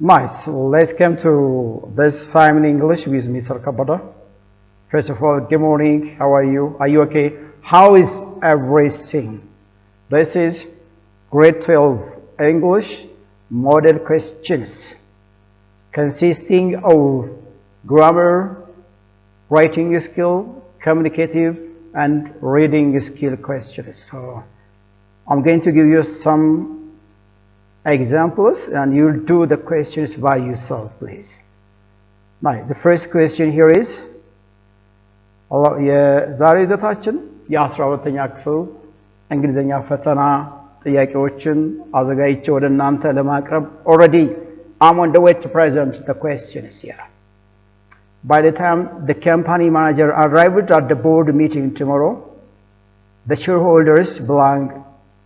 Nice. Let's come to this time in English with Mr. Kabada. First of all, good morning. How are you? Are you okay? How is everything? This is grade 12 English model questions consisting of grammar, writing skill, communicative, and reading skill questions. So I'm going to give you some examples and you'll do the questions by yourself, please. Now, the first question here is የዛሬ ይዘታችን የ12ኛ ክፍል እንግሊዘኛ ፈተና ጥያቄዎችን አዘጋጅቼ ወደ እናንተ ለማቅረብ already I'm on the way to present the questions here. By the time the company manager arrived at the board meeting tomorrow, the shareholders belong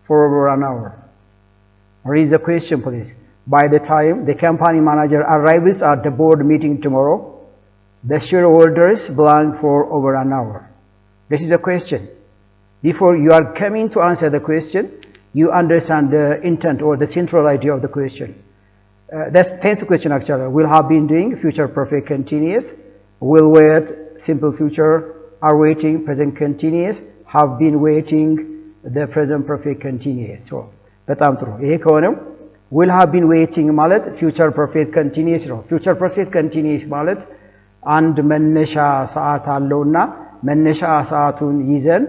for over an hour. Read the question, please. By the time the company manager arrives at the board meeting tomorrow, the shareholders belong for over an hour. This is the question. Before you are coming to answer the question, you understand the intent or the central idea of the question. That's tense question actually. Will have been doing, future perfect continuous, will wait, simple future, are waiting, present continuous, have been waiting, the present perfect continuous. So, በጣም ጥሩ ይሄ ከሆነ will have been waiting ማለት future perfect continuous ነው future perfect continuous ማለት አንድ መነሻ ሰዓት አለውና መነሻ ሰዓቱን ይዘን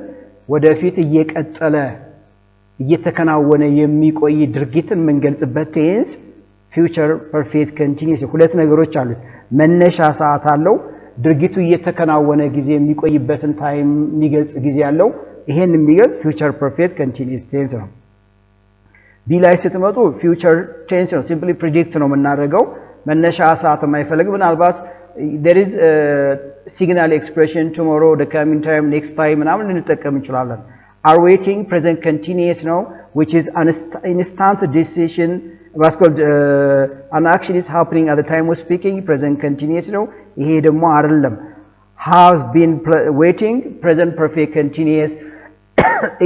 ወደፊት እየቀጠለ እየተከናወነ የሚቆይ ድርጊትን የምንገልጽበት ቴንስ future perfect continuous ሁለት ነገሮች አሉት መነሻ ሰዓት አለው ድርጊቱ እየተከናወነ ጊዜ የሚቆይበትን ታይም የሚገልጽ ጊዜ ያለው ይሄን የሚገልጽ future perfect continuous tense ነው ቢ ላይ ስትመጡ future tense ነው simply predict ነው የምናደርገው መነሻ ሰዓት የማይፈልግ ምናልባት there is a signal expression tomorrow the coming time next time ምናምን ልንጠቀም እንችላለን are waiting present continuous ነው which is an instant decision what's called an action is happening at the time of speaking present continuous ነው ይሄ ደግሞ አይደለም has been waiting present perfect continuous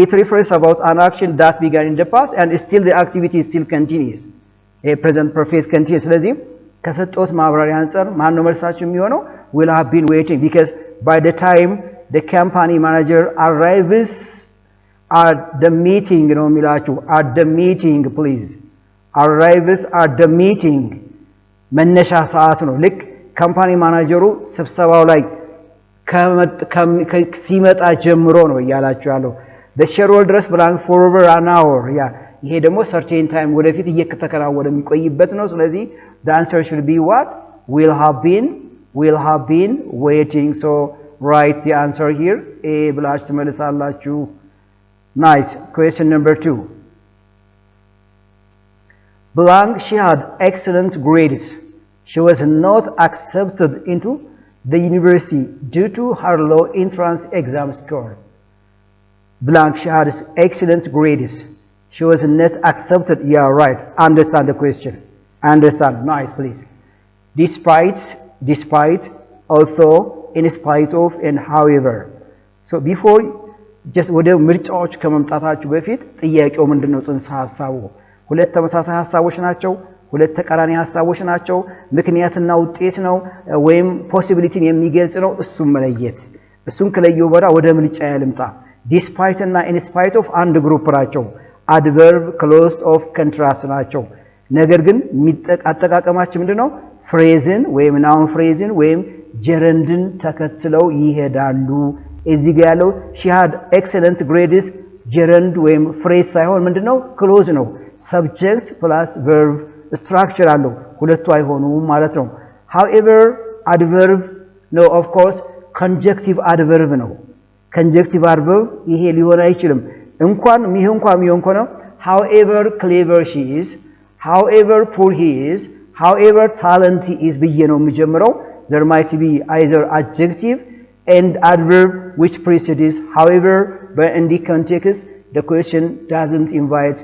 it refers about an action that began in the past and still the activity is still continuous a present perfect continuous ስለዚህ ከሰጠሁት ማብራሪያ አንፃር ማን ነው መልሳችሁ የሚሆነው will have been waiting because by the time the company manager arrives at the meeting ነው የሚላችሁ at the meeting please arrives at the meeting መነሻ ሰዓት ነው ልክ ካምፓኒ ማናጀሩ ስብሰባው ላይ ሲመጣ ጀምሮ ነው እያላችሁ ያለው the shareholders belong for over an hour ይሄ ደግሞ certain time ወደፊት እየተከናወነ የሚቆይበት ነው ስለዚህ the answer should be what will have been waiting so write the answer here a ብላችሁ ትመልሳላችሁ nice question number 2 Blank she had excellent grades she was not accepted into the university due to her low entrance exam score Blank she had excellent grades she was not accepted yeah right understand the question understand nice please despite although in spite of and however so before just ወደ ምርጫዎች ከመምጣታችሁ በፊት ጥያቄው ምንድነው ጽንሰ ሐሳቡ ሁለት ተመሳሳይ ሐሳቦች ናቸው ሁለት ተቃራኒ ሐሳቦች ናቸው ምክንያትና ውጤት ነው ወይም ፖሲቢሊቲን የሚገልጽ ነው እሱን መለየት እሱን ከለየው በኋላ ወደ ምርጫ ያልምጣ despite እና in spite of አንድ ግሩፕ ናቸው adverb clause of contrast ናቸው ነገር ግን አጠቃቀማችን ምንድነው ፍሬዝን ወይም ናውን ፍሬዝን ወይም ጀረንድን ተከትለው ይሄዳሉ እዚህ ጋር ያለው she had excellent grades ጀረንድ ወይም ፍሬዝ ሳይሆን ምንድነው clause ነው subject plus verb structure አለው ሁለቱ አይሆኑም ማለት ነው however adverb no of course conjunctive adverb ነው conjunctive adverb ይሄ ሊሆን አይችልም እንኳን ሚሆን ከሆነ however clever she is however poor he is however talented he is ብዬ ነው የሚጀምረው there might be either adjective and adverb which precedes however but in the context the question doesn't invite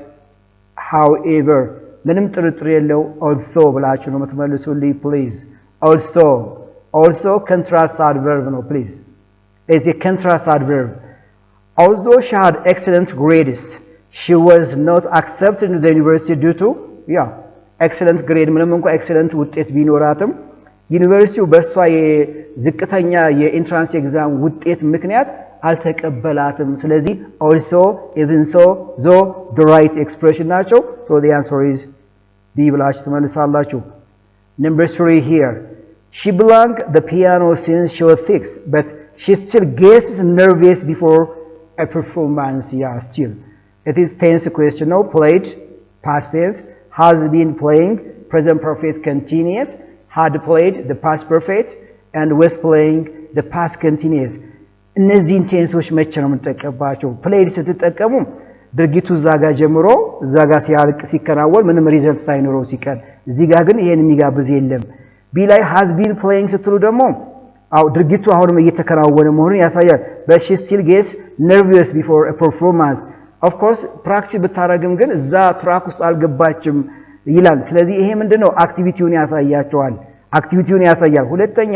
however ምንም ጥርጥር የለው also ብላችሁ ነው የምትመልሱልኝ please also contrast adverb ነው please is a contrast adverb although she had excellent grades she was not accepted in the university due to ኤክሰለንት ግሬድ ምንም እንኳን ኤክሰለንት ውጤት ቢኖራትም ዩኒቨርሲቲው በሷ የዝቅተኛ የኢንትራንስ ኤግዛም ውጤት ምክንያት አልተቀበላትም ስለዚህ also even so though the right expression ናቸው so the answer is B ብላችሁ ትመልሳላችሁ number 3 here she belonged the piano since she was 6 but she still gets nervous before a performance yeah still it is tense question no played past tense has been playing present perfect continuous had played the past perfect and was playing the past continuous እነዚህን ቴንሶች መቼ ነው የምንጠቀምባቸው ፕሌይድ ስትጠቀሙ ድርጊቱ ዛጋ ጀምሮ ዛጋ ሲያልቅ ሲከናወን ምንም ሪዘልት ሳይኖረው ሲቀር እዚህ ጋር ግን ይሄን የሚጋብዝ የለም ቢ ላይ has been playing ስትሉ ደግሞ አው ድርጊቱ አሁንም እየተከናወነ መሆኑን ያሳያል but she still gets nervous before a performance of course practice ብታረግም ግን እዛ ትራክ ውስጥ አልገባችም ይላል ስለዚህ ይሄ ምንድነው አክቲቪቲውን ያሳያቸዋል አክቲቪቲውን ያሳያል ሁለተኛ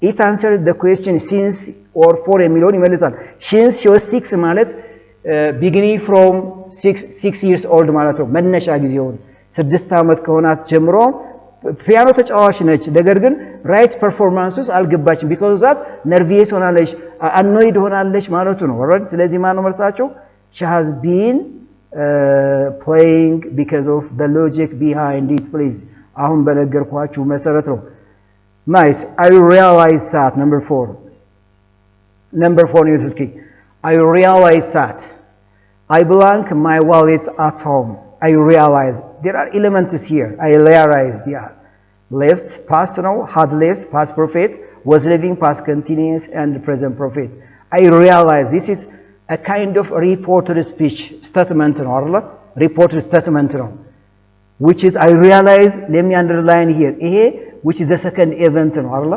it answered the question since or for የሚለውን ይመልሳል since she was 6 ማለት beginning from 6 years old ማለት ነው መነሻ ጊዜውን 6 ዓመት ከሆናት ጀምሮ ፒያኖ ተጫዋች ነች ነገር ግን ራይት ፐርፎርማንስስ አልገባችም because that nervous ሆናለች annoyed ሆናለች ማለት ነው ኦልራይት ስለዚህ ማን ነው መልሳቸው she has been playing because of the logic behind it please አሁን በነገርኳችሁ መሰረት ነው nice I realize that number 4 is key I realize that I belong my wallet at home I realize there are elements here I realized yeah left past now had left past perfect was living past continuous and present perfect I realize this is a kind of reported speech statement or reported statement which is I realize let me underline here which is the second event ነው አይደል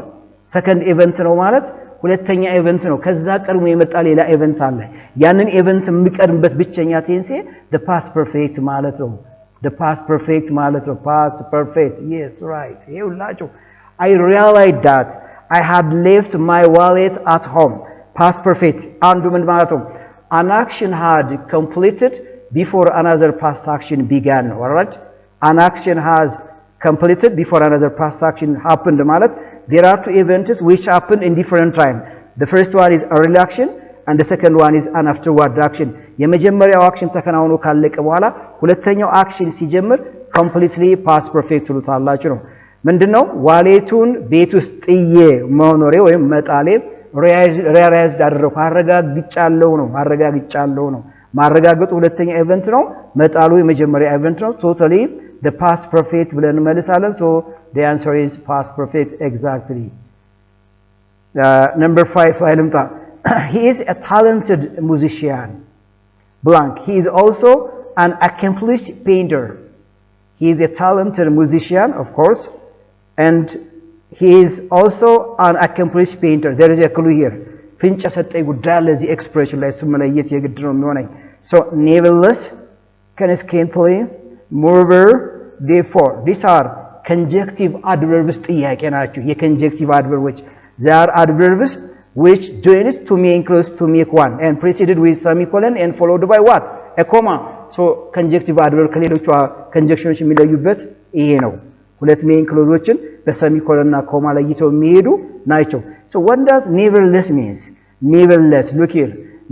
second event ነው ማለት ሁለተኛ event ነው ከዛ ቀድሞ የመጣ ሌላ event አለ ያንን event የሚቀርምበት ብቸኛ ቴንስ the past perfect ማለት ነው the past perfect ማለት ነው past perfect yes right ይኸውላችሁ I realized that I had left my wallet at home past perfect አንዱ ምን ማለት ነው an action had completed before another past action began alright an action has completed before another past action happened ማለት there are two events which happened in different time the first one is early action and the second one is an afterward action የመጀመሪያው አክሽን ተከናውኖ ካለቀ በኋላ ሁለተኛው አክሽን ሲጀምር completely past perfect ትሉታላችሁ ነው ምንድነው ዋሌቱን ቤት ውስጥ ጥዬ መኖሬ ወይም መጣሌ realized አደረኩ አረጋግጫለሁ ነው ማረጋገጡ ሁለተኛ ኢቨንት ነው መጣሉ የመጀመሪያ ኢቨንት ነው totally the past perfect ብለን መልሳለን so the answer is past perfect exactly number 5 አይልምጣ he is a talented musician blank he is also an accomplished painter he is a talented musician of course and he is also an accomplished painter there is a clue here ፍንጭ ሰጠኝ ጉዳይ ለዚህ ኤክስፕሬሽን ላይ ስመለየት የግድ ነው የሚሆነኝ so nevertheless consequently moreover therefore these are conjunctive adverbs ጥያቄ ናቸው የconjunctive adverbs they are adverbs which joins to make clause to make one and preceded with semicolon and followed by what a comma so conjunctive adverb ከሌሎቹ conjunctions የሚለዩበት ይሄ ነው ሁለት ሜን ክሎዞችን በሰሚኮሎን እና ኮማ ለይተው የሚሄዱ ናቸው so what does nevertheless means nevertheless look here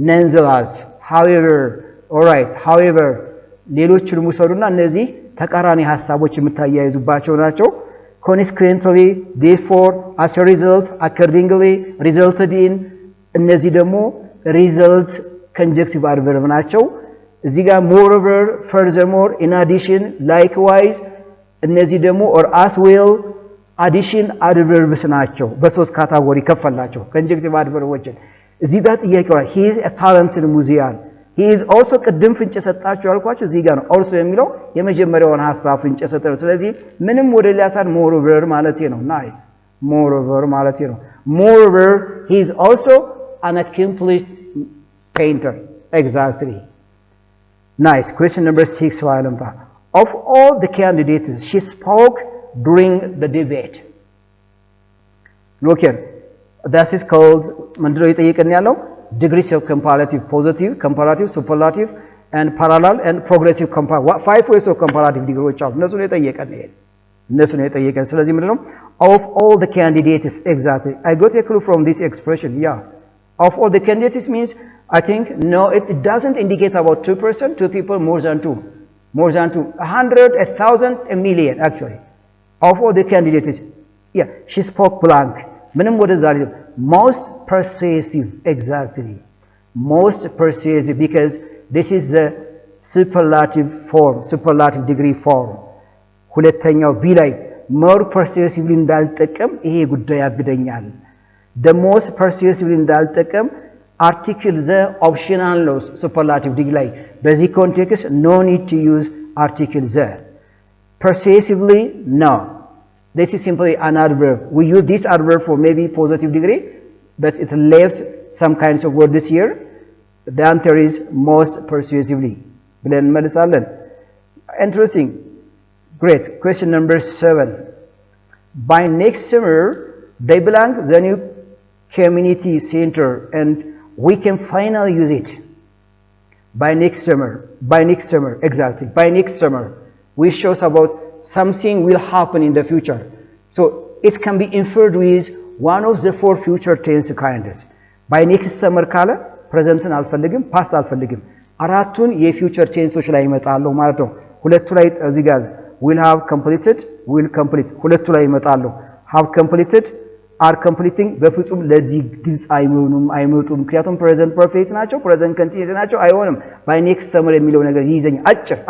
nonetheless however all right however ሌሎቹን ሙሰዱና እነዚህ ተቃራኒ ሐሳቦች የምታያይዙባቸው ናቸው consequently therefore as a result accordingly resulted in እነዚህ ደግሞ result conjunctive adverb ናቸው እዚህ ጋር moreover furthermore in addition likewise እነዚህ ደግሞ or as well addition adverbs ናቸው በሶስት ካታጎሪ ከፈላቸው conjunctive adverbs እዚህ ጋር ጥያቄው he is a talented musician he is also ቅድም ፍንጭ ሰጣችሁ ያልኳችሁ እዚህ ጋር ነው also የሚለው የመጀመሪያውን ሐሳብ ፍንጭ ሰጠው ስለዚህ ምንም ወደ ሊያሳድ moreover ማለት ነው nice moreover ማለት ነው moreover he is also an accomplished painter exactly nice question number 6 Vailamba of all the candidates she spoke during the debate look here that is called ምንድነው እየጠየቀን ያለው degrees of comparative positive comparative superlative and parallel and progressive comparative 5 ways of comparative ዲግሪዎች አሉ እነሱን የጠየቀን ይሄ እነሱን የጠየቀን ስለዚህ ምንድነው of all the candidates exactly I got a clue from this expression yeah of all the candidates means I think no it doesn't indicate about 2% two people more than 2 100 1000 a million actually of all the candidates yeah she spoke blank ምንም ወደዛ most persuasive exactly most persuasive because this is the superlative form superlative degree form ሁለተኛው ቢ ላይ more persuasively እንዳልጠቀም ይሄ ጉዳይ ያግደኛል the most persuasively እንዳልጠቀም article the optional ነው superlative degree ላይ በዚህ context no need to use article the persuasively no this is simply an adverb we use this adverb for maybe positive degree but it left some kinds of words here the answer is most persuasively ብለን እንመልሳለን interesting great question number 7 by next summer they belong the new community center and we can finally use it by next summer exactly by next summer which shows about something will happen in the future so it can be inferred with one of the 4 future tense kinds by next summer ካለ ፕሬዘንትን አልፈልግም ፓስት አልፈልግም አራቱን የፊውቸር ቴንሶች ላይ ይመጣሉ ማለት ነው ሁለቱ ላይ እዚህ ጋር will have completed will complete ሁለቱ ላይ ይመጣሉ have completed are completing በፍጹም ለዚህ ግልጽ አይመጡም ምክንያቱም ፕሬዘንት ፐርፌክት ናቸው ፕሬዘንት ኮንቲኒየስ ናቸው አይሆንም by next summer የሚለው ነገር ይዘኝ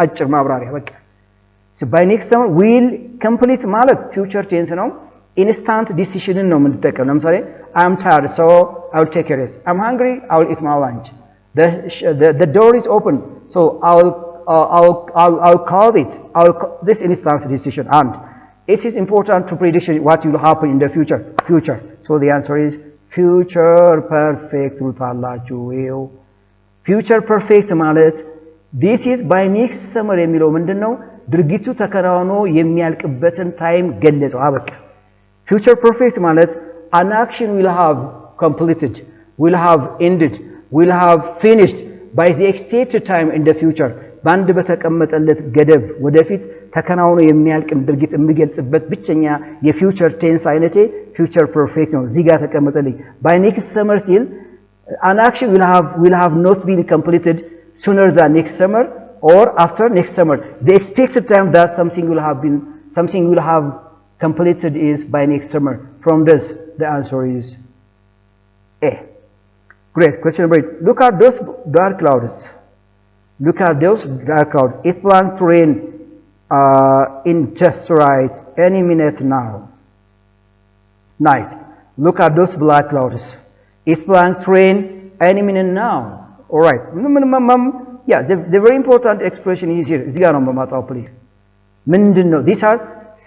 አጭር ማብራሪያ በቃ so by next summer will complete ማለት future tense ነው instant decision ነው የምንጠቀመው ለምሳሌ I'm tired so I'll take a rest I'm hungry I'll eat my lunch the door is open so I'll call it this instant decision and it is important to predict what will happen in the future so the answer is future perfect ትሉታላችሁ future perfect ማለት this is by next summer የሚለው ምንድነው ድርጊቱ ተከናውኖ የሚያልቅበትን ታይም ገለጸው አበቃ future perfect ማለት an action will have completed will have ended will have finished by the expected time in the future ባንድ በተቀመጠለት ገደብ ወደፊት ተከናውኖ የሚያልቅን ድርጊት የሚገልጽበት ብቸኛ የፊውቸር ቴንስ አይነቴ future perfect ነው እዚህ ጋር ተቀመጠልኝ by next summer ሲል an action will have not been completed sooner than next summer or after next summer the expected time that something will have completed is by next summer from this the answer is A great question number 8 look at those dark clouds it planned to rain in just right any minute now night look at those black clouds it's planned to rain any minute now all right yeah the very important expression is here እዚህ ጋር ነው መማጣው please ምንድነው these are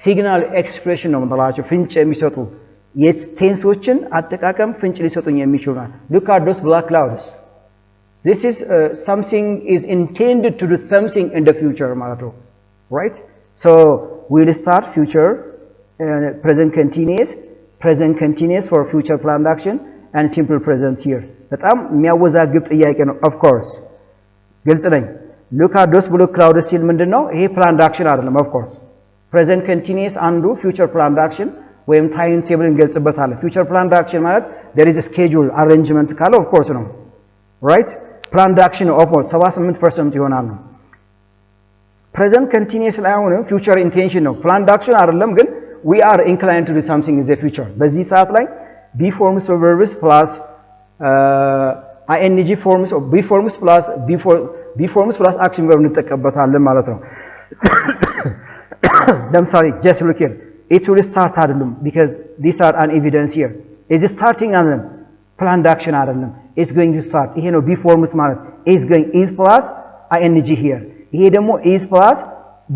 signal expression ነው ማለት ፍንጭ የሚሰጡ የቴንሶችን አጠቃቀም ፍንጭ ሊሰጡኝ የሚችሉ look at those black clouds this is something is intended to do something in the future ማለት ነው right so we'll start future present continuous for future planned action and simple present here በጣም የሚያወዛግብ ጥያቄ ነው of course ግልጽ ነኝ look at those blue clouds ሲል ምንድነው ይሄ planned action አይደለም of course present continuous አንዱ future planned action ወይም ታይም ቴብል እንገልጽበታለን future planned action ማለት there is a schedule arrangement ካለ of course ነው right planned action of 78% ይሆናል ነው present continuous ላይ ሆነ future intention ነው planned action አይደለም ግን we are inclined to do something in the future በዚህ ሰዓት ላይ be forms of verbs plus ing forms of be forms plus action verb እንጠቀምበታለን ማለት ነው ለምሳሌ just look here it will start አይደለም because these are an evidence here is starting አይደለም planned action አይደለም it's going to start ይሄ ነው be forms ማለት is plus ing here ይሄ ደግሞ is plus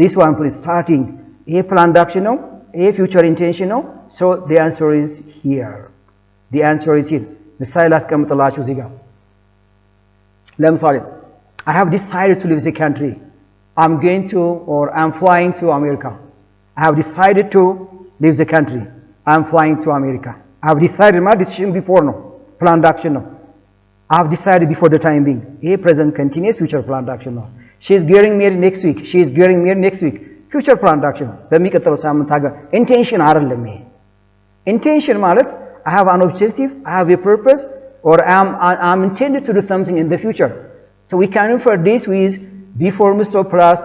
this one please starting ይሄ planned action ነው ይሄ future intention ነው so the answer is here ምሳሌ ላስቀምጥላችሁ እዚህ ጋር ለምሳሌ I have decided to leave the country I'm going to or I'm flying to America I have decided to leave the country I'm flying to America I have decided my decision before no planned action no I've decided before the time being. ይሄ present continuous future planned action ነው። She is getting married next week. She is getting married next week. Future planned action ነው። በሚቀጥለው ሳምንት ታገ intention አይደለም ይሄ። Intention ማለት I have an objective, I have a purpose, or I'm intended to do something in the future. So we can refer this with be forms of plus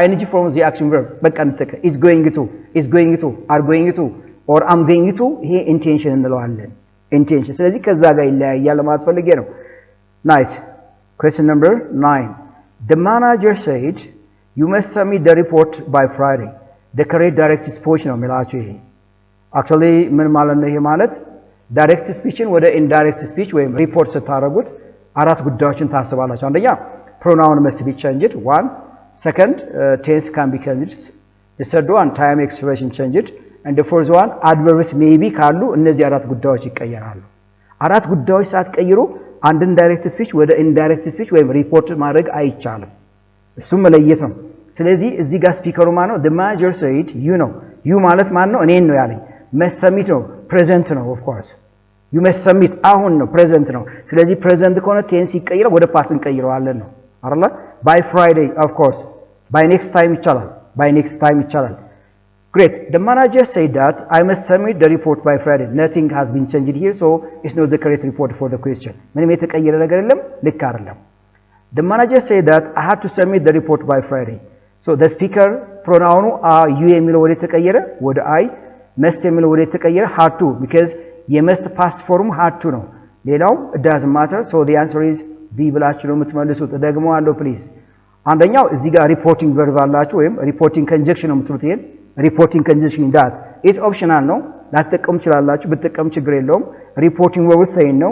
ing forms the action verb. በቃ እንተከ is going to, are going to, or I'm going to ይሄ intention እንለዋለን። Intention. ስለዚህ ከዛ ጋር ይለያያል ማለት ፈልጌ ነው። Nice. Question number 9. The manager said you must submit the report by Friday. The correct direct speech ነው የሚላችሁ ይሄ። Actually ምን ማለት ነው ይሄ ማለት direct speechን ወደ indirect speech ወይም report ስታረጉት አራት ጉዳዮችን ታስባላችሁ። አንደኛ pronoun must be changed. One. Second, tense can be changed. The third one, time expression changed. And the fourth one, adverbs maybe ካሉ እነዚህ አራት ጉዳዮች ይቀየራሉ። አራት ጉዳዮች ሳትቀይሩ አንድን ዳይሬክት ስፒች ወደ ኢንዳይሬክት ስፒች ወይም ሪፖርት ማድረግ አይቻልም። እሱም መለየት ነው። ስለዚህ እዚህ ጋር ስፒከሩ ማን ነው? the manager said you know you ማለት ማን ነው? እኔን ነው ያለኝ። must submit ነው present ነው of course you must submit አሁን ነው present ነው። ስለዚህ present ከሆነ ቴንስ ይቀየራል ወደ ፓስት እንቀይረዋለን ነው አይደል? by Friday of course by next time ይቻላል by next time ይቻላል። Great. The manager said that I must submit the report by Friday. Nothing has been changed here, so it's not the correct report for the question. ምንም የተቀየረ ነገር የለም ልክ አይደለም። The manager said that I have to submit the report by Friday. So the speaker pronoun you የሚለው ወደ ተቀየረ ወደ I, must የሚለው ወደ ተቀየረ had to because የmust past form had to ነው። ሌላው it doesn't matter, so the answer is B ብላችሁ ነው የምትመልሱት። ደግሞ አለው please. አንደኛው እዚህ ጋር reporting verb አላችሁ ወይም reporting conjunction ነው የምትሉት ይሄን reporting conjunction that is optional ነው ላትጠቀሙ ይችላላችሁ ብትጠቀሙ ችግር የለውም reporting verb saying ነው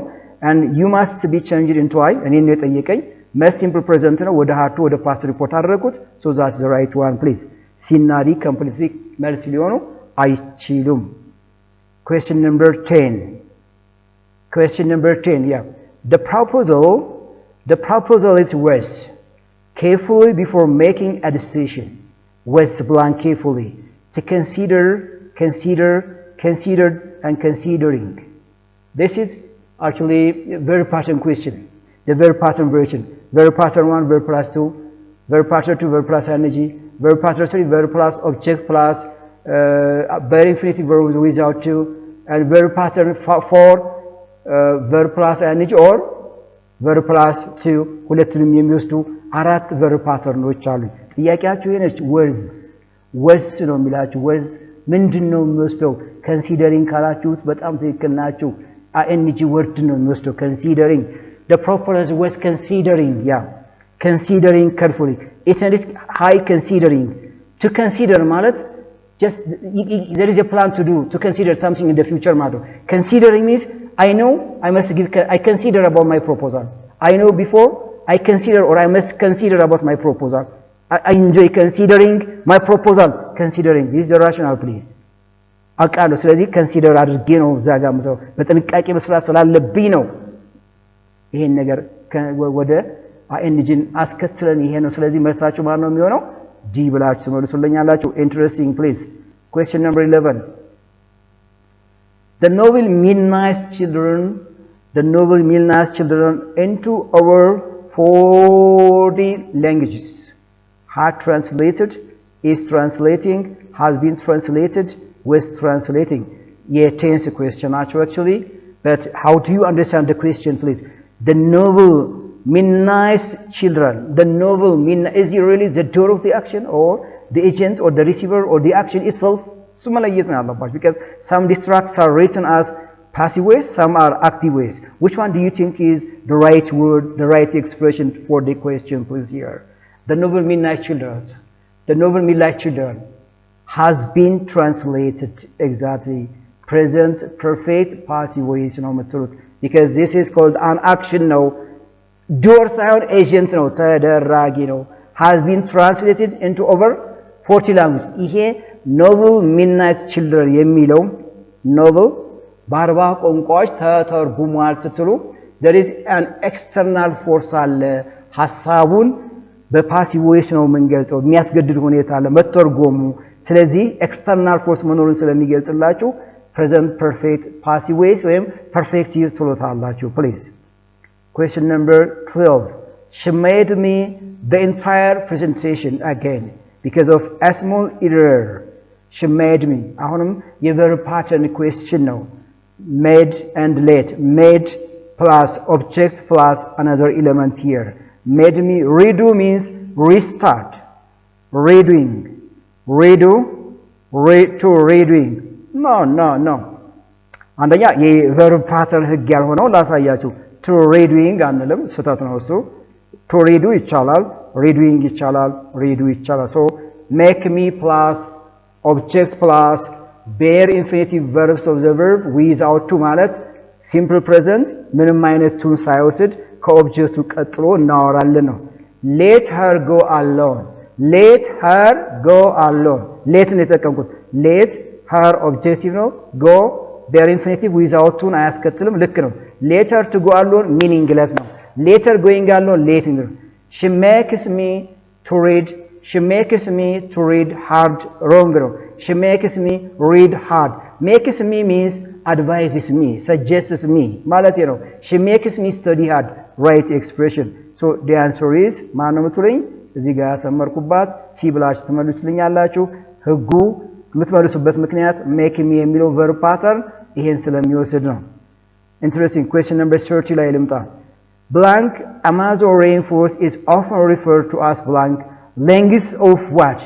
and you must be changed into I እኔ ነው የጠየቀኝ must simple present ነው ወደ had to ወደ past report አደረኩት so that's the right one please ሲናዲ completely መልስ ሊሆኑ አይችሉም question number 10 yeah the proposal is was carefully before making a decision was blank carefully to considered and considering. This is actually a very pattern question. The very pattern version. Very pattern 1, verb plus 2, verb pattern 2, verb plus energy, verb pattern 3, verb plus object plus very infinitive verb without 2, and verb pattern 4, verb plus energy or verb plus 2 ሁለቱንም የሚወስዱ አራት verb patternዎች አሉ። ጥያቄያችሁ የነች was ነው የሚላችሁ was ምንድነው የሚወስደው considering ካላችሁት በጣም ትክክል ናችሁ ing word ነው የሚወስደው considering the proposal was considering considering carefully it is high considering to consider ማለት just there is a plan to consider something in the future matter considering means I know I consider about my proposal I know before I consider or I must consider about my proposal I enjoy considering my proposal considering this is the rational please አቃለው ስለዚህ consider አድርጌ ነው ዛጋም ሰው በጥንቃቄ መስራት ስላለብኝ ነው ይሄን ነገር ወደ ኢንጂን አስከትለን ይሄ ነው ስለዚህ መልሳችሁ ማን ነው የሚሆነው ዲ ብላችሁ መልሱልኛላችሁ interesting please question number 11 the novel Midnight Children into over 40 languages had translated is translating has been translated was translating tense question actually but how do you understand the question please the novel Midnight Children the novel is it really the door of the action or the agent or the receiver or the action itself because some distracts are written as passive ways some are active ways which one do you think is the right word the right expression for the question please here the novel Midnight Children has been translated exactly present perfect passive ways because this is called an action now doer sound agent now ተደራጊ ነው has been translated into over 40 languages ይሄ novel Midnight Children የሚለው novel በአርባ ቋንቋዎች ተተርጉሟል ስትሉ there is an external force አለ ሐሳቡን በፓሲቭ ዌይስ ነው የምንገልጸው የሚያስገድድ ሁኔታ አለ መተርጎሙ ስለዚህ ኤክስተርናል ፎርስ መኖሩን ስለሚገልጽላችሁ present perfect passive ways ወይም perfective ትሉታላችሁ please Question number 12. She made me the entire presentation again because of a small error. She made me. አሁንም የverb pattern question ነው. Made and let. Made plus object plus another element here. Made me. Redo means restart. Redoing. Redo. To redoing. No. አንደኛ የverb pattern ህግ ያልሆነው ላሳያችሁ. To redoing አንልም ስህተት ነው እሱ. To redo ይቻላል. Redoing ይቻላል. Redo ይቻላል. So make me plus object plus bare infinitive verbs of the verb without to ማለት simple present ምንም አይነት to ሳይወስድ ከኦብጀክቱ ቀጥሎ እናወራለን ነው። Let her go alone. Let her go alone. let ነው የተጠቀምኩት። Let her objective ነው. Go bare infinitive without to አያስከትልም። ልክ ነው። Let her to go alone meaningless ነው። Later going alone late ነው። She makes me to read. She makes me to read hard. Wrong ነው. She makes me read hard. Makes me means advises me, suggests me ማለት ነው. She makes me study hard. Right expression. So the answer is ማን ነው የምትሉኝ? እዚህ ጋር ያሰመርኩባት ሲ ብላችሁ ትመልሱልኛላችሁ። ህጉ የምትመልሱበት ምክንያት make me የሚለው verb pattern ይሄን ስለሚወስድ ነው። Interesting. Question number 30 ላይ ልምጣ. Blank Amazon rainforest is often referred to as blank lengths of what?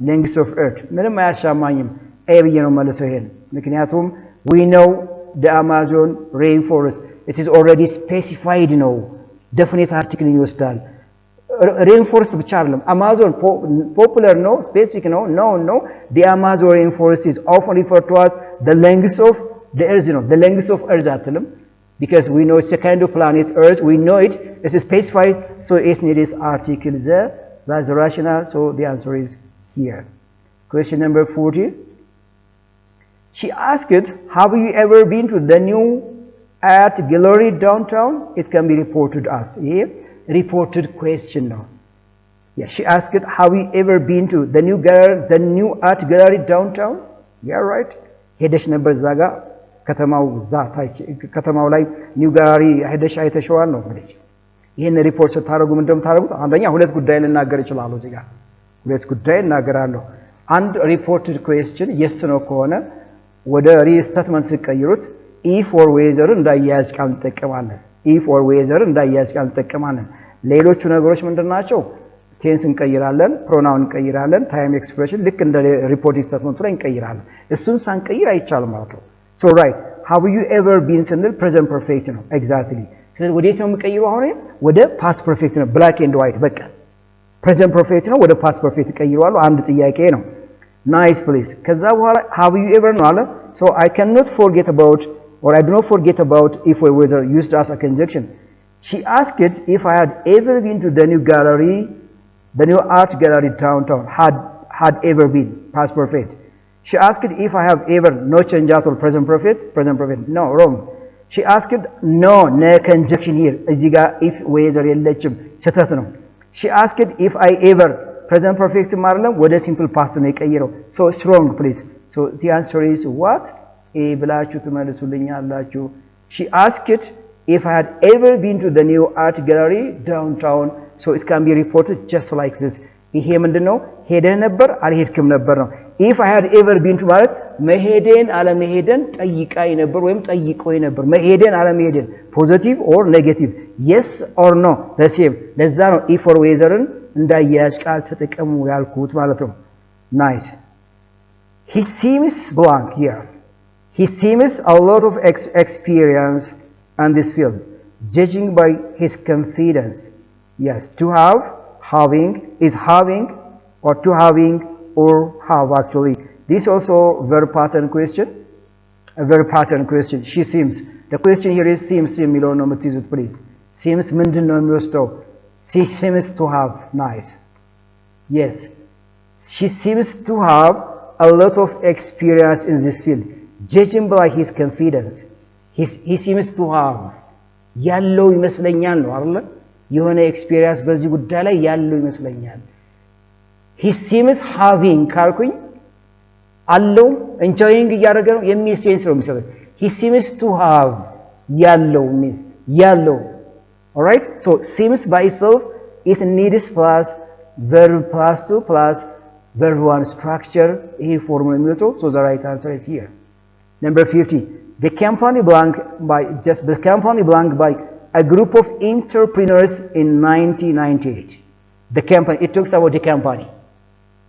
Lengths of earth. ምንም አያሻማኝም ኤ ብዬ ነው መልሰው ይሄን ምክንያቱም we know the Amazon rainforest it is already specified ነው definite article ይወስዳል rainforest ብቻ አይደለም Amazon popular ነው specific ነው no the Amazon rainforest is often referred to as the lengths of the earth ነው the lengths of earth አትልም because we know it's a kind of planet earth we know it's specified so it needs article there that's rational so the answer is here. Question number 40. She asked, have you ever been to the new art gallery downtown? It can be reported as a reported question now. Yeah, she asked, have you ever been to the new art gallery downtown? Yeah, right. ሄደሽ ነበር እዛ ጋር ከተማው ላይ ኒው ጋለሪ ሄደሽ አይተሽዋል ነው ማለት ይሄን ሪፖርት ስታደርጉ ምን እንደምታደርጉት አንደኛ ሁለት ጉዳይ ልናገር ይችላል እዚህ ጋር ሁለት ጉዳይ እናገራለሁ አንድ ሪፖርትድ ኩዌስችን yes ነው ከሆነ ወደ ሪስቴትመንት ሲቀይሩት if or whether እንዳያያዝ ቃል እንጠቀማለን if or whether እንዳያያዝ ቃል እንጠቀማለን ሌሎቹ ነገሮች ምንድናቸው ቴንስ እንቀይራለን ፕሮናውን እንቀይራለን ታይም ኤክስፕሬሽን ልክ እንደ ሪፖርቲንግ ስቴትመንት ላይ እንቀይራለን እሱን ሳንቀይር አይቻልም ማለት ነው so right have you ever been ስንል present perfect ነው exactly ስለዚህ ወዴት ነው የምቀይረው አሁን ወደ past perfect ነው black and white በቃ present perfect ነው ወደ past perfect ቀይሯል አንድ ጥያቄ ነው nice please ከዛ በኋላ have you ever ነው አለ so I cannot forget about or I do not forget about if or whether used as a conjunction she asked if I had ever been to the new art gallery downtown had ever been past perfect she asked if I have ever no change at all present perfect no wrong she asked no conjunction here እዚህ ጋር if whether የለችም ስህተት ነው she asked if I ever present perfect ማርለም ወደ simple past ነው የቀየረው so it's wrong please so the answer is what a ብላችሁ ትመልሱልኛላችሁ she asked if I had ever been to the new art gallery downtown so it can be reported just like this ይሄ ምንድነው ሄደህ ነበር አልሄድክም ነበር ነው if I had ever been to ማለት መሄደን አለመሄደን ጠይቃይ ነበር ወይም ጠይቆይ ነበር መሄደን አለመሄደን positive or negative yes or no the same ለዛ ነው if or whetherን እንዳያያዝ ቃል ተጠቀሙ ያልኩት ማለት ነው nice he seems blank here he seems a lot of experience in this field judging by his confidence yes to have having is having or to having or have actually this also verb pattern question a verb pattern question she seems the question here is seems የሚለው ነው የምትይዙት please seems ምንድነው የሚወስደው she seems to have nice yes she seems to have a lot of experience in this field judging by his confidence he seems to have ያለው ይመስለኛል ነው አይደል የሆነ ኤክስፒሪየንስ በዚህ ጉዳይ ላይ ያለው ይመስለኛል he seems having ካልኩኝ አለው enjoying እያደረገ ነው የሚል ሴንስ ነው የሚሰጠው he seems to have ያለው means ያለው All right, so seems by itself it needs plus verb plus 2 plus verb 1 structure. ይሄ ፎርሙላ የሚወጣው so the right answer is here. Number 50, the company blank by a group of entrepreneurs in 1998. The company, it talks about the company.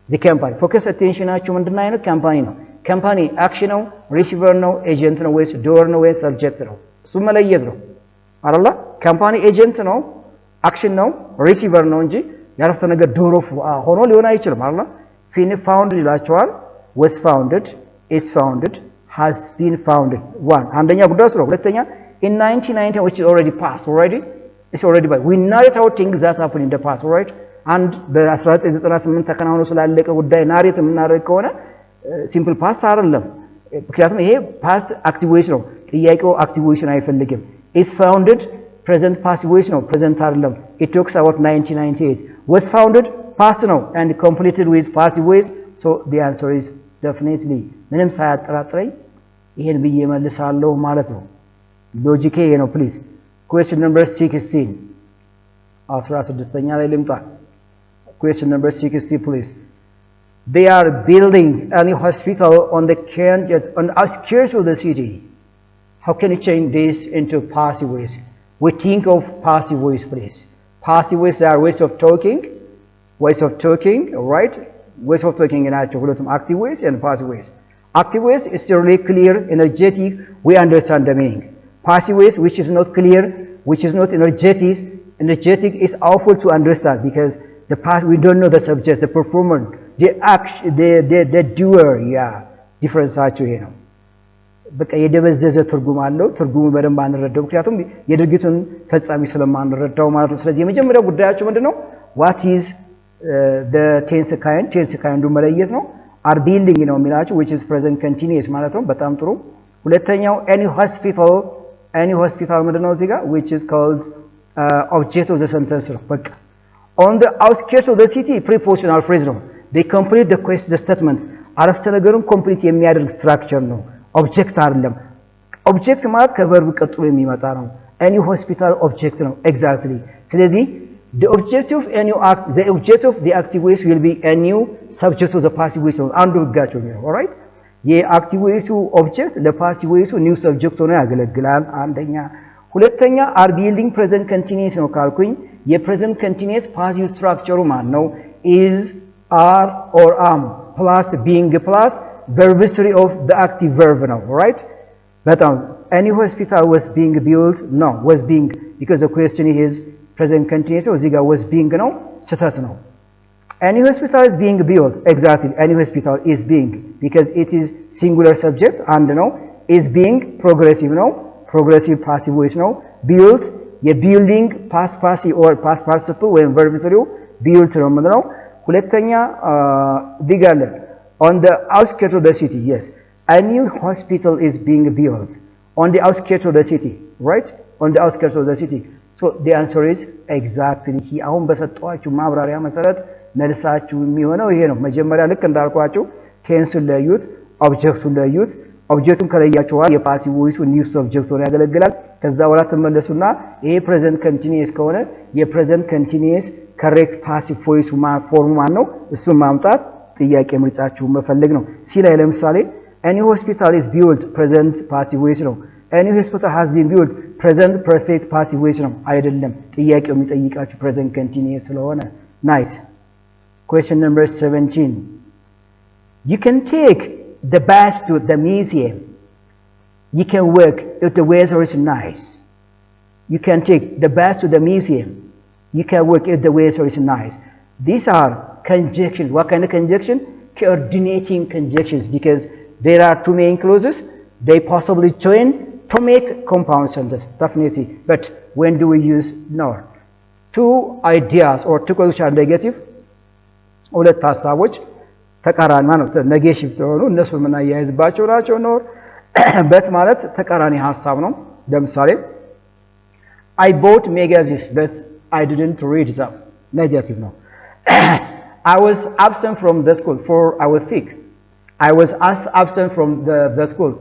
The company, focus attention ናችሁ ምንድን አይነት ካምፓኒ ነው? ካምፓኒ አክሽን ነው፣ ሪሲቨር ነው፣ ኤጀንት ነው ወይስ ዶር ነው ወይስ ሰብጀክት ነው? እሱ መለየት ነው አይደል? ካምፓኒ ኤጀንት ነው፣ አክሽን ነው፣ ሪሲቨር ነው እንጂ ያረፍተ ነገር ዶር ሆኖ ሊሆን አይችልም አይደል? ፋውንድ ይላቸዋል። was founded, is founded, has been founded. one አንደኛ ጉዳይ ነው። ሁለተኛ in 1990 which is already past already, it's already by we narrate out things that happened in the past, right? and በ1998 ተከናውኖ ስላለቀ ጉዳይ ናሬት የምናደርግ ከሆነ ሲምፕል ፓስት አይደለም። ምክንያቱም ይሄ ፓስት አክቲቭ ቮይስ ነው። ጥያቄው አክቲቭ ቮይስ አይፈልግም። is founded present passive voice ነው፣ present አይደለም። it talks about 1998 was founded past ነው and completed with passive voice, so the answer is definitely ምንም ሳያጠራጥረኝ ይሄን ብዬ መልሳለሁ ማለት ነው። ሎጂክ ይሄ ነው። ፕሊዝ question number 16 16ኛ ላይ ልምጣ። question number 60 please. They are building a new hospital on the outskirts of the city. How can you change this into passive voice? We think of passive voice, please. Passive voice are ways of talking, right? Ways of talking in actual active voice and passive voice. Active voice is really clear, energetic, we understand the meaning. Passive voice, which is not clear, which is not energetic is awful to understand because the past we don't know the subject, the performer, the action, the doer, yeah, difference አቸው ይሄ ነው። በቃ የደበዘዘ ትርጉም አለው። ትርጉሙ በደንብ አንረዳው ምክንያቱም የድርጊቱን ፈጻሚ ስለማንረዳው ማለት ነው። ስለዚህ የመጀመሪያው ጉዳያቸው ምንድነው? what is the tense kind መለየት ነው። are building ነው የሚላቸው which is present continuous ማለት ነው። በጣም ጥሩ። ሁለተኛው any hospital ምንድነው እዚህ ጋር which is called object of the sentence ነው። በቃ on the outskirts of the city prepositional phrase ነው። they complete the question the statements አረፍተ ነገሩን ኮምፕሊት የሚያደርግ ስትራክቸር ነው። ኦብጀክት አይደለም። ኦብጀክት ማለት ከቨርብ ቀጥሎ የሚመጣ ነው። any hospital object ነው exactly። ስለዚህ the objective of any act, the objective of the active voice will be a new subject of the passive voice ነው። አንዱ ህጋቸው ነው። ኦልራይት የአክቲቭ ቮይሱ ኦብጀክት ለፓሲቭ ቮይሱ ኒው ሰብጀክት ሆኖ ያገለግላል። አንደኛ። ሁለተኛ are building present continuous ነው ካልኩኝ የፕሬዘንት continuous passive structure ማን ነው? is, are or am plus being plus verb 3 of the active verb ነው። ኦልራይት በጣም any hospital was being built no was being because the question is present continuous ነው። እዚህ ጋር was being ነው፣ ስህተት ነው። any hospital is being built exactly any hospital is being because it is singular subject and ነው is being progressive ነው progressive passive voice ነው built የbuilding past passive or past participle ወይም verb 3 built ነው ማለት ነው። ሁለተኛ ዲጋለ on the outskirts of the city yes a new hospital is being built on the outskirts of the city right on the outskirts of the city so the answer is exactly አሁን በሰጣችሁ ማብራሪያ መሰረት መልሳችሁ የሚሆነው ይሄ ነው። መጀመሪያ ልክ እንዳልኳችሁ ቴንስን ለዩት ኦብጀክቱን ለዩት ኦብጀክቱን ከለያችሁ በኋላ የፓሲቭ ቮይሱ ኒው ሰብጀክት ሆኖ ያገለግላል። ከዛ በኋላ ተመለሱና ይሄ ፕሬዘንት ኮንቲኒየስ ከሆነ የፕሬዘንት ኮንቲኒየስ ከሬክት ፓሲቭ ቮይሱ ፎርሙ ማን ነው እሱን ማምጣት ጥያቄ ምርጫችሁ መፈለግ ነው። ሲ ላይ ለምሳሌ any hospital is built present passive voice ነው። any hospital has been built present perfect passive voice ነው አይደለም። ጥያቄው የሚጠይቃችሁ present continuous ስለሆነ nice. Question number 17. You can take the bus to the museum. You can work if the weather is nice. You can take the bus to the museum. You can work if the weather is nice. These are conjunctions. What kind of conjunction? Coordinating conjunctions because there are two main clauses. They possibly join to make compound sentence. Definitely. But when do we use nor? Two ideas or two clauses are negative. ሁለት ሐሳቦች ተቃራኒ ማለት ኔጌቲቭ ተሆኑ እነሱ ምን ያያዝባቸው ናቸው ነው በት ማለት ተቃራኒ ሐሳብ ነው። ለምሳሌ I bought magazines but I didn't read them ኔጌቲቭ ነው። I was absent from the school for I was sick. I was absent from the school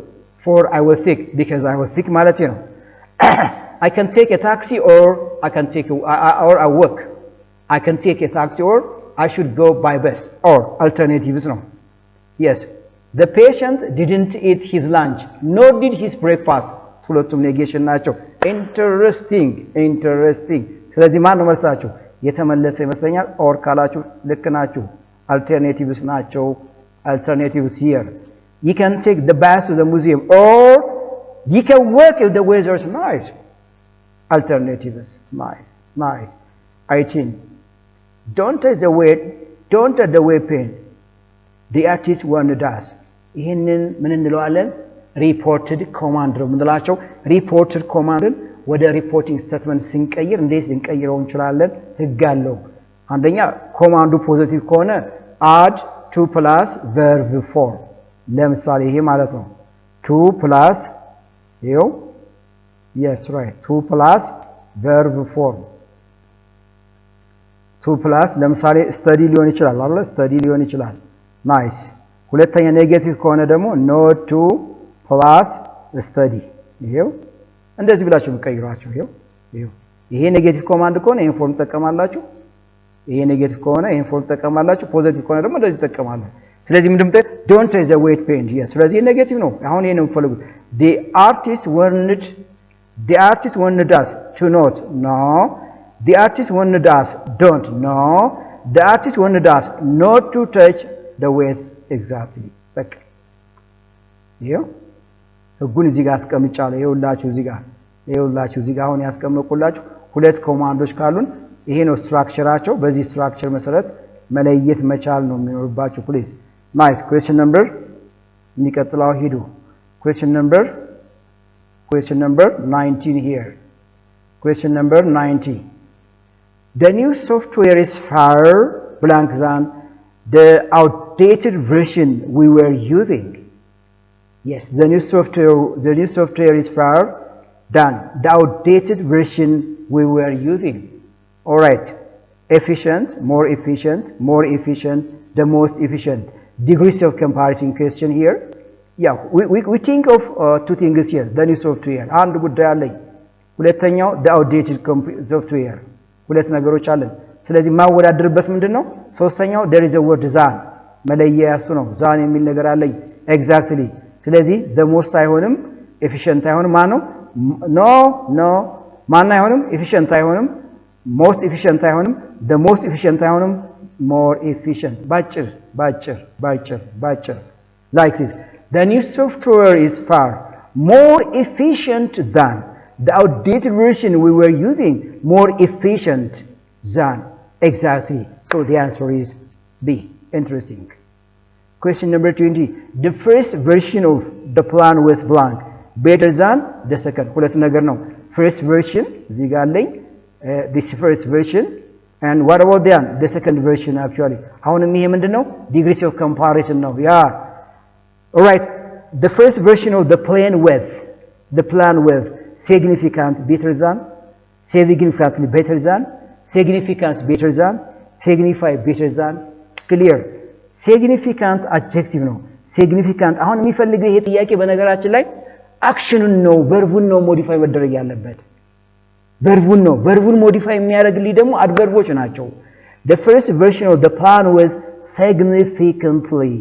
for I was sick because I was sick ማለት ነው። I can take a taxi or I can take or I walk. I can take a taxi or I should go by bus or alternatives no. Yes. The patient didn't eat his lunch nor did his breakfast. ሁለቱም ኔጌሽን ናቸው። ኢንተረስቲንግ ስለዚህ ማን ነው መልሳችሁ? የተመለሰ ይመስለኛል። ኦር ካላችሁ ልክ ናችሁ። alternatives ናቸው። alternatives here. You can take the bus to the museum or you can work if the weather is nice. Alternatives. Nice. 18. Don't touch the way pen. The artist one does. ይህንን ምን እንለዋለን? ሪፖርትድ ኮማንድ ነው የምንላቸው። ሪፖርትድ ኮማንድን ወደ ሪፖርቲንግ ስቴትመንት ስንቀይር እንዴት ልንቀይረው እንችላለን? ህግ አለው። አንደኛ ኮማንዱ ፖዚቲቭ ከሆነ add 2 plus verb form። ለምሳሌ ይሄ ማለት ነው 2 plus ይኸው yes right 2 plus verb form 2 plus ለምሳሌ study ሊሆን ይችላል አይደል? study ሊሆን ይችላል። ናይስ። ሁለተኛ ኔጌቲቭ ከሆነ ደግሞ not 2 plus study ይሄው እንደዚህ ብላችሁ ብትቀይሯቸው ይሄው ይሄ ኔጌቲቭ ኮማንድ ከሆነ ይሄን ፎርም ተጠቀማላችሁ። ይሄ ኔጌቲቭ ከሆነ ይሄን ፎርም ተጠቀማላችሁ። ፖዚቲቭ ከሆነ ደግሞ እንደዚህ ተጠቀማላችሁ። ስለዚህ ምንድነው don't touch the weight pen yes ስለዚህ ኔጌቲቭ ነው። አሁን ይሄን ነው የምፈልጉት the artist wanted us to not no the artist wanted us don't no the artist wanted us not to touch the weight exactly በቃ ይሄው ህጉን እዚህ ጋር አስቀምጫለሁ። ይኸውላችሁ እዚህ ጋር አሁን ያስቀመጥኩላችሁ ሁለት ኮማንዶች ካሉን ይሄ ነው ስትራክቸራቸው። በዚህ ስትራክቸር መሰረት መለየት መቻል ነው የሚኖርባችሁ። ፕሊዝ ናይስ። ኩዌስችን ነምበር የሚቀጥለው ሂዱ። ኩዌስችን ነምበር 19 here. Question number 90. The new software is far blank than the outdated version we were using. Yes, the new software is far than the outdated version we were using. All right. Efficient, more efficient, the most efficient. Degrees of comparison question here. Yeah, we think of two things here. The new software. And ጉዳይ አለኝ። ሁለተኛው the outdated software. ሁለት ነገሮች አለን። ስለዚህ ማወዳደርበት ምንድነው? ሶስተኛው there is a word than መለያ ያሱ ነው። than የሚል ነገር አለኝ። Exactly. ስለዚህ the most አይሆንም efficient አይሆንም ማን ነው? No ማን አይሆንም? efficient አይሆንም most efficient አይሆንም the most efficient አይሆንም more efficient ባጭር like this. The new software is far more efficient than the outdated version we were using. More efficient than. Exactly. So the answer is B. Interesting. Question number 20. The first version of the plan was blank. Better than the second. ሁለት ነገር ነው. First version እዚህ ጋር አለኝ. This first version. And what about the second version actually? አሁንም ይሄ ምንድነው? Degrees of comparison ነው. Yeah. All right. The first version of the plan with significant better than, significantly better than, significance better than, signify better than. Clear. Significant adjective ነው. Significant አሁን የሚፈልገው ይሄ ጥያቄ በነገራችን ላይ አክሽኑን ነው ቨርቡን ነው ሞዲፋይ መደረግ ያለበት። ቨርቡን ሞዲፋይ የሚያደርግልኝ ደግሞ አድቨርቦች ናቸው። The first version of the plan was significantly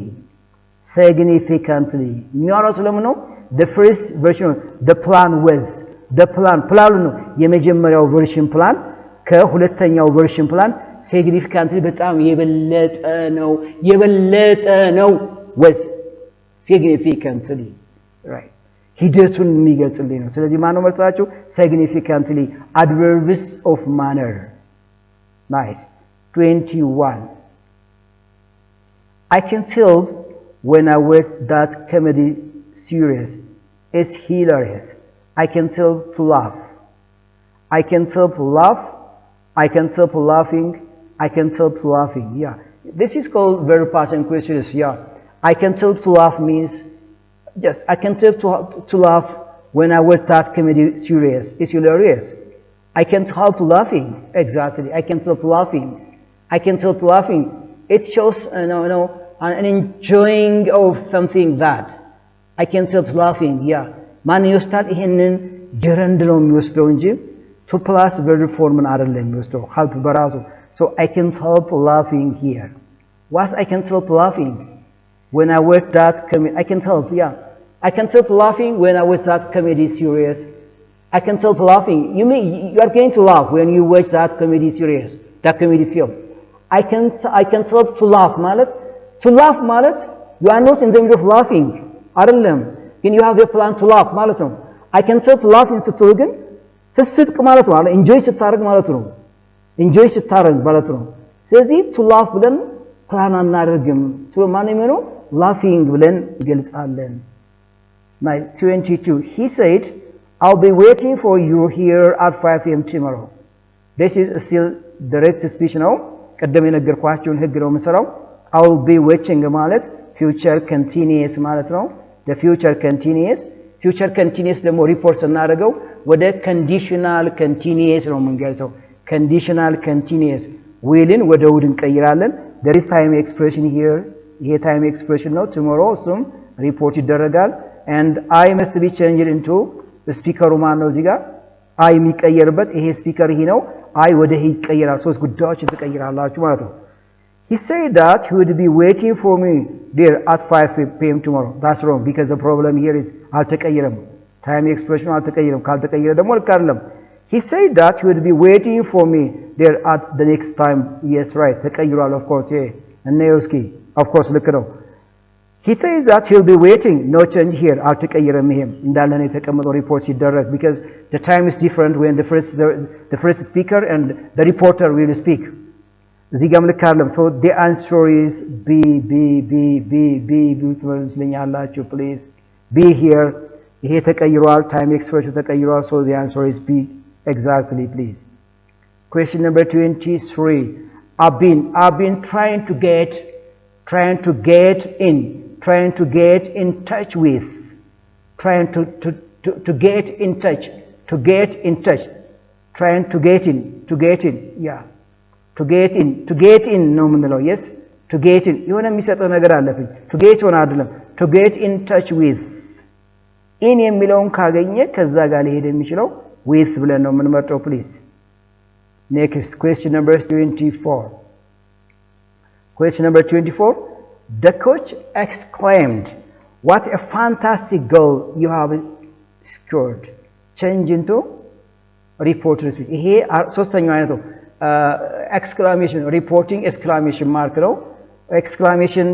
የሚያወራው ስለምን ነው? The first version of the plan was ፕላኑ ነው የመጀመሪያው ቨርሽን ፕላን ከሁለተኛው ቨርሽን ፕላን significantly በጣም የበለጠ ነው was significantly right ሂደቱን የሚገልጽልኝ ነው። ስለዚህ ማን ነው መልሳችሁ? significantly adverbs of manner. Nice. 21. I can tell when I watch that comedy series is hilarious. I can tell to laugh. I can tell to laugh. I can tell to laughing. I can tell to laughing. Yeah. This is called verb past and questions. Yeah. I can tell to laugh means yes. I can tell to laugh when I watch that comedy series. It's hilarious. I can help laughing. Exactly. I can help laughing. I can help laughing. It shows an enjoying of something that I can help laughing. Yeah. ማን ይወስዳል ይሄንን gerund ነው የሚወስደው እንጂ to plus verb form አይደለም የሚወስደው help በራሱ so I can't help laughing here what I can't help laughing when I watch that comedy I can't help I can't help laughing when I watch that comedy series I can't help laughing you are going to laugh when you watch that comedy series that comedy film I can't help to laugh ማለት you are not in the mood of laughing አይደለም ግን you have a plan to laugh ማለት ነው I can't help laughing ስትሉ ግን ስትስቅ ማለት ነው enjoy ስታረግ ማለት ነው enjoy ስታረግ ማለት ነው ስለዚህ to laugh ብለን ፕላን አናደርግም ስለ ማንኛውም ነው laughing ብለን ገልጻለን 22 he said I'll be waiting for you here at 5 p.m. tomorrow this is still direct speech ነው ቀደም የነገርኳችሁን ህግ ነው የምሰራው I'll be waiting ማለት future continuous ማለት ነው the future continuous ደግሞ ሪፖርት ስናደርገው ወደ conditional continuous ነው የምንገልጸው conditional continuous willን ወደ would እንቀይራለን there is time expression here ይሄ time expression ነው tomorrow እሱም ሪፖርት ይደረጋል and I must be changed into ስፒከሩ ማን ነው እዚህ ጋር I የሚቀየርበት ይሄ ስፒከር ይሄ ነው I ወደ ይሄ ይቀየራል ሶስት ጉዳዮችን ትቀይራላችሁ ማለት ነው He said that he would be waiting for me there at 5 p.m. tomorrow. That's wrong because the problem here is አልተቀየረም time expression አልተቀየረም ካልተቀየረ ደግሞ ልክ አይደለም He said that he would be waiting for me there at the next time. Yes, right. ተቀይሯል of course. እና እስኪ of course ልክ ነው He says that he'll be waiting no change here አልተቀየረም ይሄም እንዳለ ነው የተቀመጠው ሪፖርት ሲደረግ because the time is different when the first speaker and the reporter will speak እዚህ ጋር ልክ አይደለም so the answer is be ትመስለኛላችሁ please be here ይሄ ተቀይሯል time expression ተቀይሯል so the answer is be exactly please question number 23 I've been trying to get in touch with trying to get in touch trying to get in yeah to get in ነው ምንለው yes to get in የሆነ የሚሰጠው ነገር አለፍኝ to get ሆነ አይደለም to get in touch with in የሚለውን ካገኘ ከዛ ጋር ሊሄድ የሚችለው with ብለን ነው የምንመርጠው please next question number 24 the coach exclaimed what a fantastic goal you have scored change into reporter speech ይሄ ሶስተኛው አይነት ነው exclamation reporting exclamation mark ነው exclamation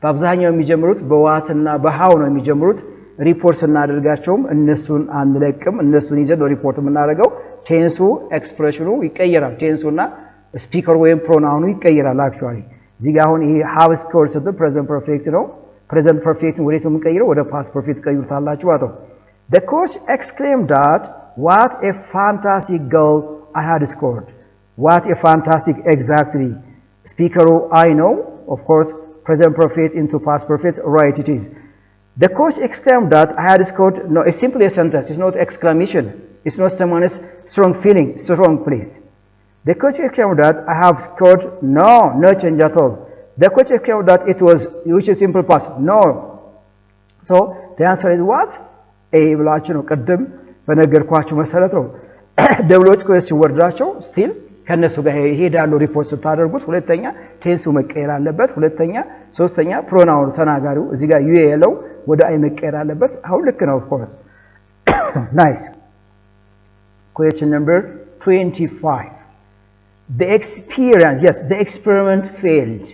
በአብዛኛው የሚጀምሩት በዋትና በሃው ነው የሚጀምሩት ሪፖርት እናደርጋቸውም እነሱን አንለቅም እነሱን ይዘን ሪፖርት የምናደርገው ቴንሱ ኤክስፕሬሽኑ ይቀየራል ቴንሱና ስፒከር ወይም ፕሮናውኑ ይቀየራል actually እዚህ ጋር አሁን ይሄ have scored ስትል present perfect ነው present perfect ወዴት ነው የምንቀይረው ወደ past perfect ቀይሩታላችሁ ማለት ነው the coach exclaimed that what a fantastic goal I had scored What a fantastic exactly speaker I know of course present perfect into past perfect right it is the coach exclaimed that I had scored no it's simply a sentence it's not exclamation it's not someone's strong feeling strong please the coach exclaimed that I have scored no change at all the coach exclaimed that it was which is simple past no so the answer is what a ብላችሁ ነው ቀደም በነገርኳችሁ መሰረት ነው ደብሎች question ወርዳቸው still ከነሱ ጋር ሄዳሉ ሪፖርት ስታደርጉት ሁለተኛ ቴንሱ መቀየር አለበት ሁለተኛ ሶስተኛ ፕሮናውን ተናጋሪው እዚህ ጋር ዩ ያለው ወደ አይ መቀየር አለበት አሁን ልክ ነው of course nice question number 25 the experiment failed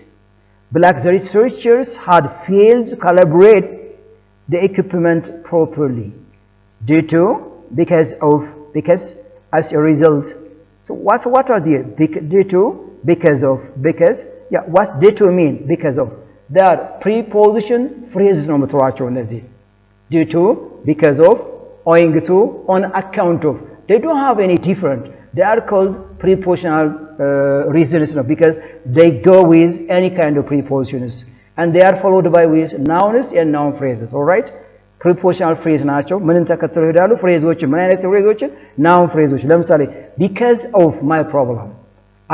the researchers had failed to calibrate the equipment properly because as a result So what are the due to because yeah what's due to mean because of they are preposition phrases ነው የምትሏቸው እነዚህ due to because of owing to on account of they don't have any different they are called prepositional reasons no because they go with any kind of prepositions and they are followed by with nouns and noun phrases all right prepositional phrase ናቸው ምንን ተከትለው ይሄዳሉ ፍሬዞች ምን አይነት ፍሬዞች noun phrases ለምሳሌ because of my problem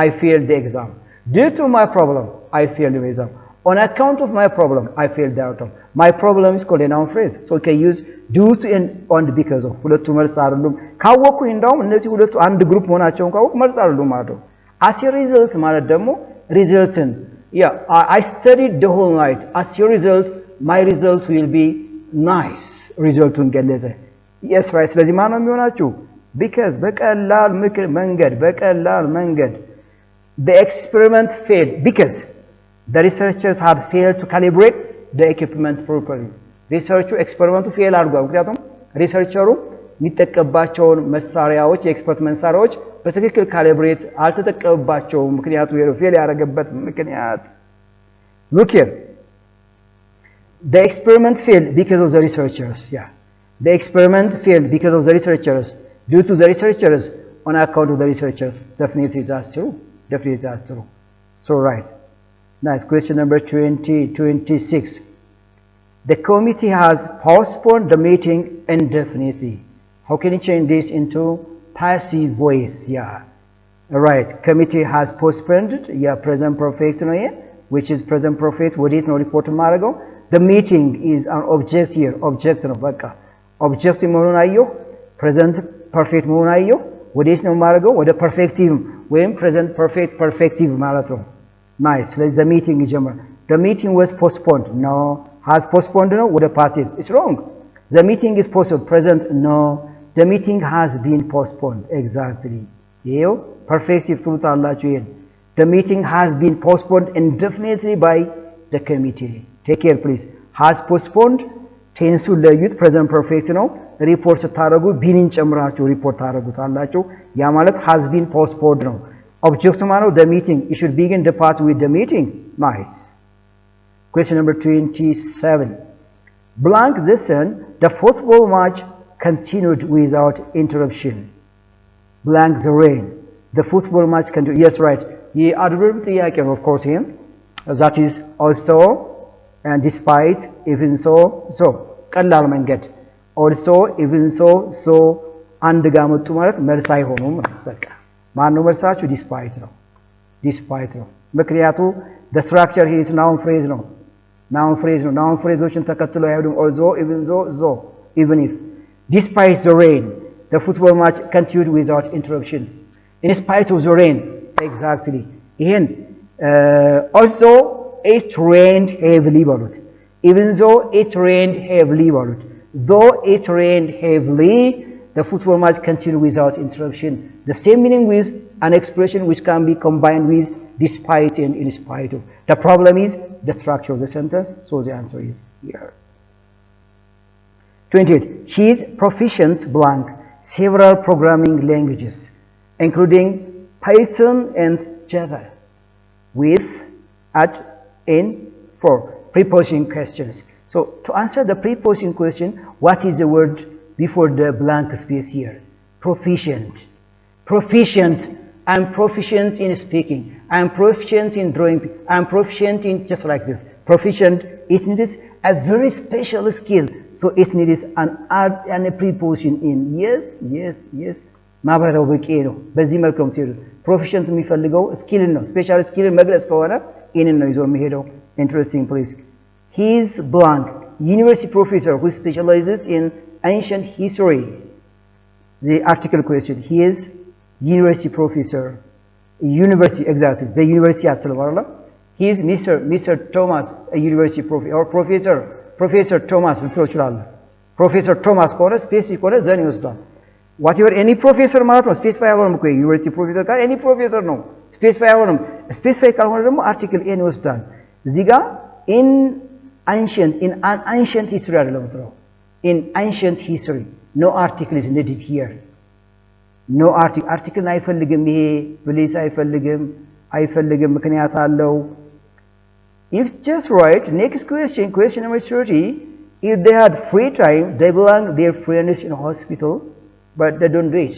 I failed the exam due to my problem I failed the exam On account of my problem, I failed the outcome. My problem is called a noun phrase. So we can use due to and because of. ሁለቱ መልስ አይደሉም። ካወኩኝ እንደውም እነዚህ ሁለቱ አንድ ግሩፕ መሆናቸውን ካወኩ መልስ አይደሉም ማለት ነው። As a result ማለት ደግሞ resultant. Yeah, I studied the whole night. As a result, my result will be nice. Resulቱን ገለጸ። Yes, right. ስለዚህ ማን ነው የሚሆናችሁ? Because በቀላል መንገድ the experiment failed because the researchers had failed to calibrate the equipment properly. ሪሰርቹ ኤክስፐሪመንቱ ፌል አድርጓል። ምክንያቱም ሪሰርቸሩ የሚጠቀምባቸውን መሳሪያዎች የኤክስፐርት መሳሪያዎች በትክክል ካሊብሬት አልተጠቀምባቸውም። ምክንያቱ ፌል ያደረገበት ምክንያት look here. The experiment failed because of the researchers. Yeah. The experiment failed because of the researchers. Due to the researchers, on account of the researchers. Definitely that's true. So right. Nice. Question number 26. The committee has postponed the meeting indefinitely. How can you change this into passive voice? Yeah. Right. Committee has postponed it. Yeah. Present perfect. No, yeah. Which is present perfect. What is no report tomorrow? The meeting is an object here. Object no baka. Object መሆኑን አየሁ። Present perfect መሆኑን አየሁ። What is no tomorrow? What a perfective. When present perfective ማለት ነው። Nice. Let's the meeting ይጀምራል። The meeting was postponed. No. Has postponed? No. What a part is? It's wrong. The meeting is postponed. Present? No. The meeting has been postponed. Exactly. ይኸው perfective ትሉታላችሁ ይሄን The meeting has been postponed indefinitely by the committee. Take care, please. Has postponed. ቴንሱ ለዩት present perfect ነው። ሪፖርት ስታደርጉ ቢንን ጨምራችሁ ሪፖርት ታደርጉታላችሁ። ያ ማለት has been postponed ነው። Object tomorrow, the meeting. You should begin the part with the meeting. Nice. Question number 27. Blank the sun, the football match continued without interruption. Blank the rain, the football match continued. Yes, right. The adverb ጥያቄ ነው, of course, here. That is also and despite, even so, so. ቀላል መንገድ. Also, even so, so. አንድ ጋር መጡ ማለት መልስ አይሆኑም። በቃ ማነው መልሳችሁ? ዲስፓይት ነው። ምክንያቱ the structure here is noun phrase ነው። noun phraseዎችን ተከትሎ አይሄዱም። although, even though, though, even if. Despite the rain, the football match continued without interruption. In spite of the rain, exactly. ይሄን also it rained heavily በሉት። even though it rained heavily በሉት። though it rained heavily, the football match continued without interruption. The same meaning with an expression which can be combined with despite and in spite of. The problem is the structure of the sentence, so the answer is here. 28. She is proficient blank several programming languages, including Python and Java, with, at, in, for preposition questions. So to answer the preposition question, what is the word before the blank space here? Proficient. I'm proficient in speaking. I'm proficient in drawing. I'm proficient in just like this. Proficient, it needs a very special skill. So it needs an add and a preposition in. Yes. ማብራሪያው በቂ ነው። በዚህ መልኩ ነው ትይዙ። ፕሮፌሽንት የሚፈልገው ስኪል ነው። ስፔሻል ስኪል መግለጽ ከሆነ ኢንን ነው ይዞ የሚሄደው። Interesting, please. He is blank university professor who specializes in ancient history. The article question. He is university professor. University, exactly. The university አትልባላ. He is Mr. Thomas, a university professor or Professor Thomas ልትለው ይችላል። Professor Thomas ከሆነ ስፔሲፊክ ከሆነ ዘን ይወስዳል። Whatever any professor ማለት ነው። ስፔሲፋይ አልሆነም እኮ ዩኒቨርሲቲ ፕሮፌሰር ካለ any professor ነው። ስፔሲፋይ አልሆነም። ስፔሲፋይ ካልሆነ ደግሞ አርቲክል ኤን ይወስዳል። እዚህ ጋር in an ancient history አይደለም ነው። In ancient history, no article is needed here. No article አይፈልግም። ይሄ ፕሊስ አይፈልግም ምክንያት አለው። If just right, next question number 30. If they had free time, they belong their friends in hospital, but they don't do it.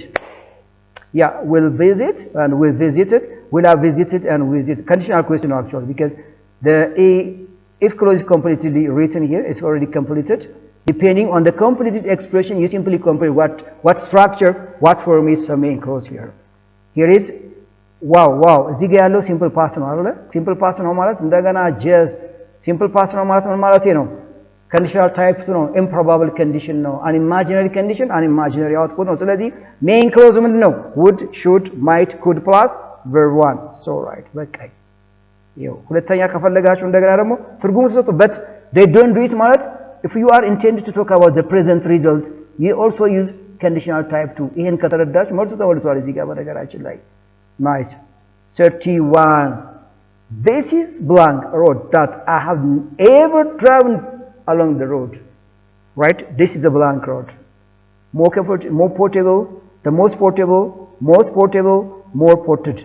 Yeah, we'll visit and we'll visit it. We'll have visited and visit. Conditional question actually, because the if clause is completely written here, it's already completed. Depending on the completed expression, you simply complete what structure, what form is the main clause here. Here is wow. እዚህ ጋር ያለው simple past ነው አይደል? Simple past ነው ማለት እንደገና just ሲምፕል ፓስት ነው ማለት ምን ማለት ነው? ኮንዲሽናል ታይፕ ነው። ኢምፕሮባብል ኮንዲሽን ነው። አን ኢማጂነሪ ኮንዲሽን አን ኢማጂነሪ አውትፑት ነው። ስለዚህ ሜይን ክሎዝ ምንድን ነው? ውድ ሹድ ማይት ኩድ ፕላስ ቨርብ ዋን ሶ ራይት በቃ ይኸው። ሁለተኛ ከፈለጋችሁ እንደገና ደግሞ ትርጉሙ ተሰጡ በት they don't do it ማለት if you are intended to talk about the present result you also use conditional type 2 ይሄን ከተረዳችሁ መልሱ ተወልቷል እዚህ ጋር በነገራችን ላይ nice 31 this is blank road that I have ever driven along the road right this is a blank road more comfortable more portable the most portable more ported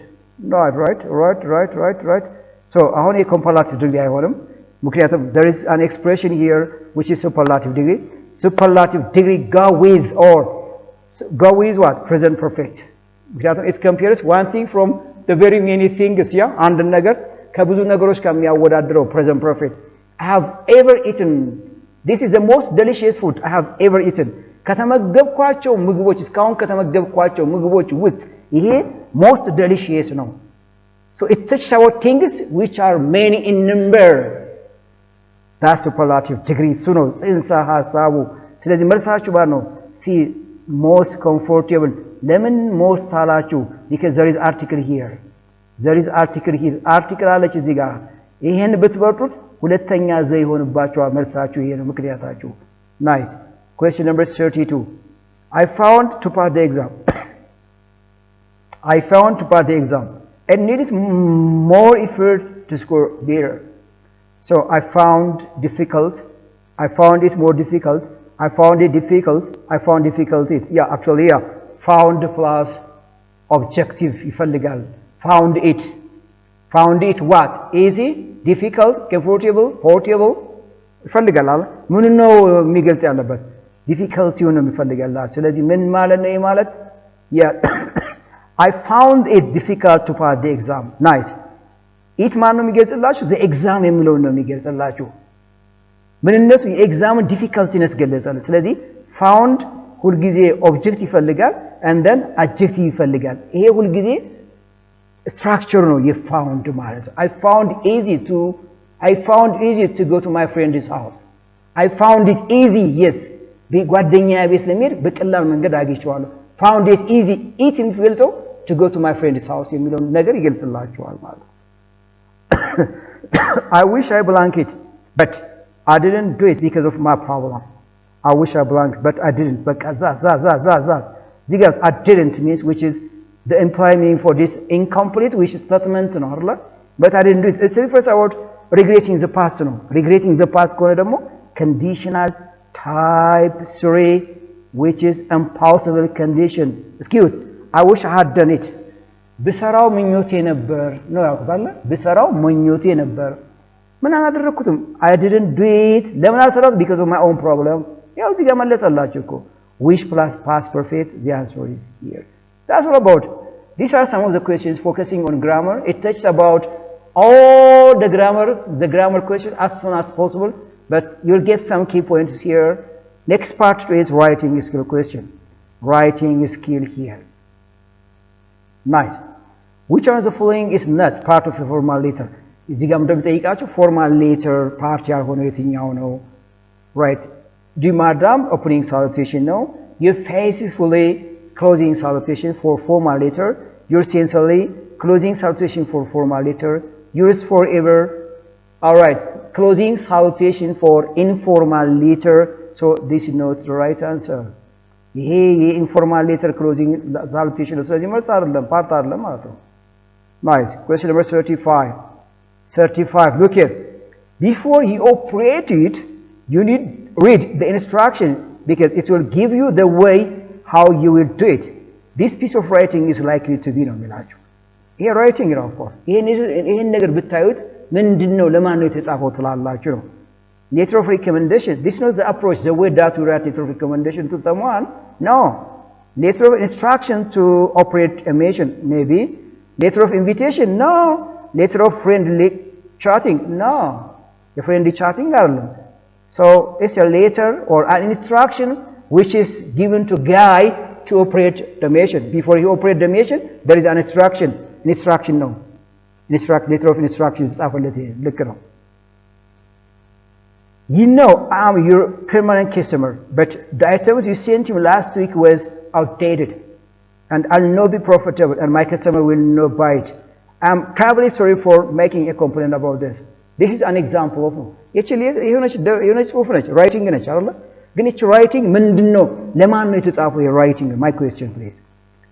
right so አሁን የኮምፓራቲቭ ዲግሪ አይሆንም ምክንያቱም there is an expression here which is superlative degree go with what present perfect ምክንያቱም it compares one thing from the very many things አንድ ነገር ከብዙ ነገሮች ጋር የሚያወዳድረው present perfect I have ever eaten this is the most delicious food I have ever eaten ከተመገብኳቸው ምግቦች እስካሁን ከተመገብኳቸው ምግቦች ውስጥ ይሄ most delicious ነው so it touches about things which are many in number that's superlative degree እሱ ነው ጽንሰ ሐሳቡ ስለዚህ መልሳችሁ ባል ነው ሲ most comfortable ለምን most አላችሁ because there is article here article አለች እዚህ ጋር ይሄን ብትበርጡት ሁለተኛ ዘ ይሆንባችኋል መልሳችሁ ይሄ ነው ምክንያታችሁ nice question number 32 I found to pass the exam and needs more effort to score better so I found it more difficult I found it difficult I found difficulty yeah actually yeah found plus objective ይፈልጋል found it what easy difficult comfortable portable ይፈልጋል ምን ነው የሚገልጽ ያለበት difficulty ነው የሚፈልጋል ስለዚህ ምን ማለት ነው ማለት yeah I found it difficult to pass the exam nice it ማን ነው የሚገልጽላችሁ the exam የሚለው ነው የሚገልጽላችሁ ምንነቱ የኤግዛም ዲፊካልቲነስ ገለጸለ ስለዚህ found ሁሉ ጊዜ ኦብጀክት ይፈልጋል and then adjective ይፈልጋል ይሄ ሁሉ ጊዜ structure ነው የfound ማለት I found easy to go to my friend's house I found it easy yes በጓደኛዬ ቤት ለመሄድ በቀላል መንገድ አግኝቼዋለሁ found it easy it የሚፈልገው to go to my friend's house የሚለው ነገር ይገልጽላችኋል ማለት I wish I blank it but I didn't do it because of my problem I wish I blanked but I didn't but ziga I didn't means which is the implied meaning for this incomplete which is statement no but I didn't do it it refers about regretting the past no regretting the past ከሆነ ደግሞ conditional type 3 which is impossible condition excuse I wish I had done it ብሰራው ምኞቴ ነበር ነው ያውቃል ብሰራው ምኞቴ ነበር ምን አላደረኩትም I didn't do it ለምን አልሰራሁት because of my own problem ያው እዚህ ጋር መለሰላችሁ እኮ wish plus past perfect the answer is here that's all about these are some of the questions focusing on grammar it touches about all the grammar questions as soon as possible but you'll get some key points here next part is writing skill question writing skill here nice which one of the following is not part of a formal letter እዚህ ጋር እንደምጠይቃችሁ formal letter part ያልሆነው የትኛው ነው right do madam opening salutation no you faithfully closing salutation for formal letter you're sincerely closing salutation for formal letter yours forever all right closing salutation for informal letter so this is not the right answer ይሄ informal letter closing salutation ስለዚህ መልስ አይደለም part አይደለም ማለት ነው nice question number 35 look here before you operate it you need read the instruction because it will give you the way how you will do it this piece of writing is likely to be ነው የሚላችሁ ይሄ writing ነው of course ይሄን ነገር ብታዩት ምንድነው ለማን ነው የተጻፈው ትላላችሁ ነው letter of recommendation this is not the approach the way that we write letter of recommendation to someone no letter of instruction to operate a mission maybe letter of invitation no letter of friendly chatting no the friendly chatting አይደለም so it's a letter or an instruction which is given to guy to operate the mission before you operate the mission there is an instruction no letter of instruction ጻፈለት ልክ ነው You know I'm your permanent customer, but the items you sent him last week was outdated, and I'll not be profitable, and my customer will not buy it. I'm terribly sorry for making a complaint about this. This is an example of actually የሆነች ጽሁፍ ነች writing ነች አይደል ግን እቺ writing ምንድነው ለማን ነው የተጻፈው writing my question please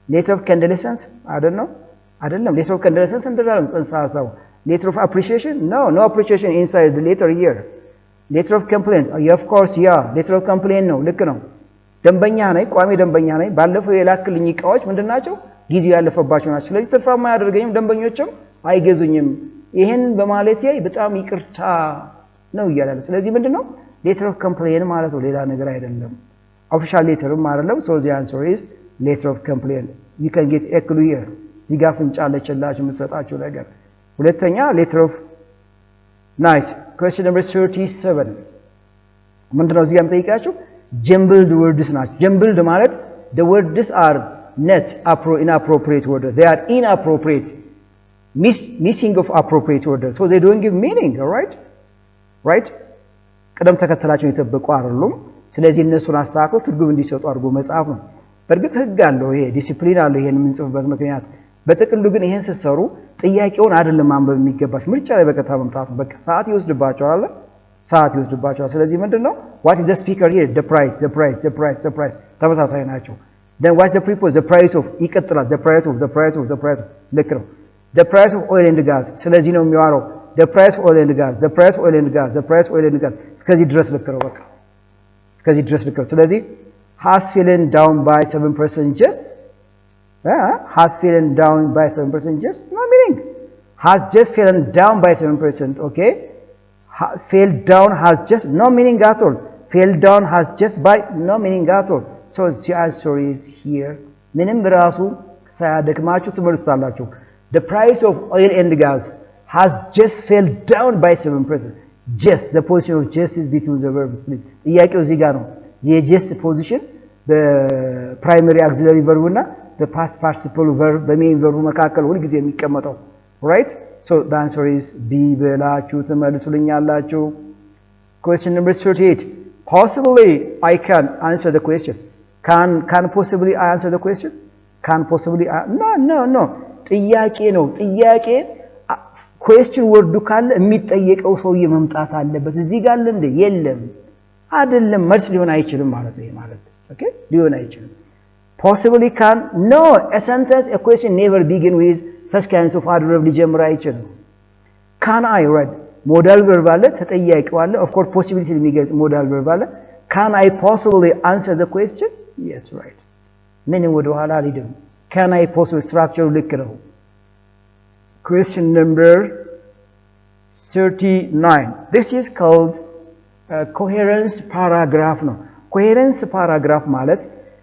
letter of condolence አይደለም letter of condolence እንደዛለም ጽንሰ ሐሳቡ letter of appreciation no appreciation inside the letter here letter of complaint of course letter of complaint ነው ልክ ነው ደንበኛ ነኝ ቋሚ ደንበኛ ነኝ ባለፈው የላክልኝ እቃዎች ምንድናቸው ጊዜው ያለፈባቸው ናቸው ስለዚህ ተርፋማ ያደርገኝም ደንበኞችም አይገዙኝም ይሄን በማለት በጣም ይቅርታ ነው ይያላል ስለዚህ ምንድነው letter of complaint ማለት ነው ሌላ ነገር አይደለም official letter አይደለም so the answer is letter of complaint you can get a clue here እዚህ ጋር ፍንጫለችላችሁ የምትሰጣችሁ ነገር ሁለተኛ letter of nice question number 37 ምንድነው እዚህ ጋር የምጠይቃችሁ jumbled words ናቸው jumbled ማለት the words are not inappropriate words they are inappropriate missing of appropriate words so they don't give meaning all right ቀደም ተከተላቸው የተጠበቁ አይደሉም ስለዚህ እነሱን አስተካክሎ ትርጉም እንዲሰጡ አድርጎ መጻፍ ነው በርግጥ ህግ አለው ይሄ ዲሲፕሊን አለው ይሄን የምንጽፍበት ምክንያት በጥቅሉ ግን ይሄን ሲሰሩ ጥያቄውን አይደለም ማንበብ የሚገባችሁ ምርጫ ላይ በቀጥታ መምጣት በቃ ሰዓት ይወስድባቸዋል ስለዚህ ምንድነው what is the speaker here the price ተመሳሳይ ናቸው then what's the preposition the price of ይቀጥላል the price of ልክ ነው the price of oil and gas ስለዚህ ነው የሚዋረው the price of oil and gas እስከዚህ ድረስ ልክ ነው በቃ እስከዚህ ድረስ ልክ ነው ስለዚህ has fallen down by 7% just has fallen down by 7% just no meaning has just fallen down by 7% okay fell down has just no meaning at all fell down has just by no meaning at all so the answer is here ምንም ራሱ ሳያደክማችሁ ትመልሳላችሁ the price of oil and gas has just fell down by 7% just the position of just is between the verbs please ጥያቄው እዚህ ጋር ነው የjust position በፕራይመሪ auxiliary verb እና በpast participle verb በሜን verb መካከል ሁሉ ጊዜ የሚቀመጠው right so the answer is b ብላችሁ ትመልሱልኛላችሁ question number 38 possibly I can answer the question can possibly I answer the question can possibly no ጥያቄ ነው ጥያቄ question word ካለ የሚጠየቀው ሰውዬ መምጣት አለበት እዚህ ጋር እንደ የለም አይደለም መልስ ሊሆን አይችልም ማለት ነው ማለት okay ሊሆን አይችልም possibly can no a sentence a question never begin with such kinds of adverb ሊጀምር አይችልም can I read modal verb አለ ተጠያቂው አለ of course possibility የሚገልጽ modal verb አለ can I possibly answer the question yes right ምንም ወደ ኋላ አልሄድም can I possibly structure ልክ ነው question number 39 this is called coherence paragraph ነው coherence paragraph ማለት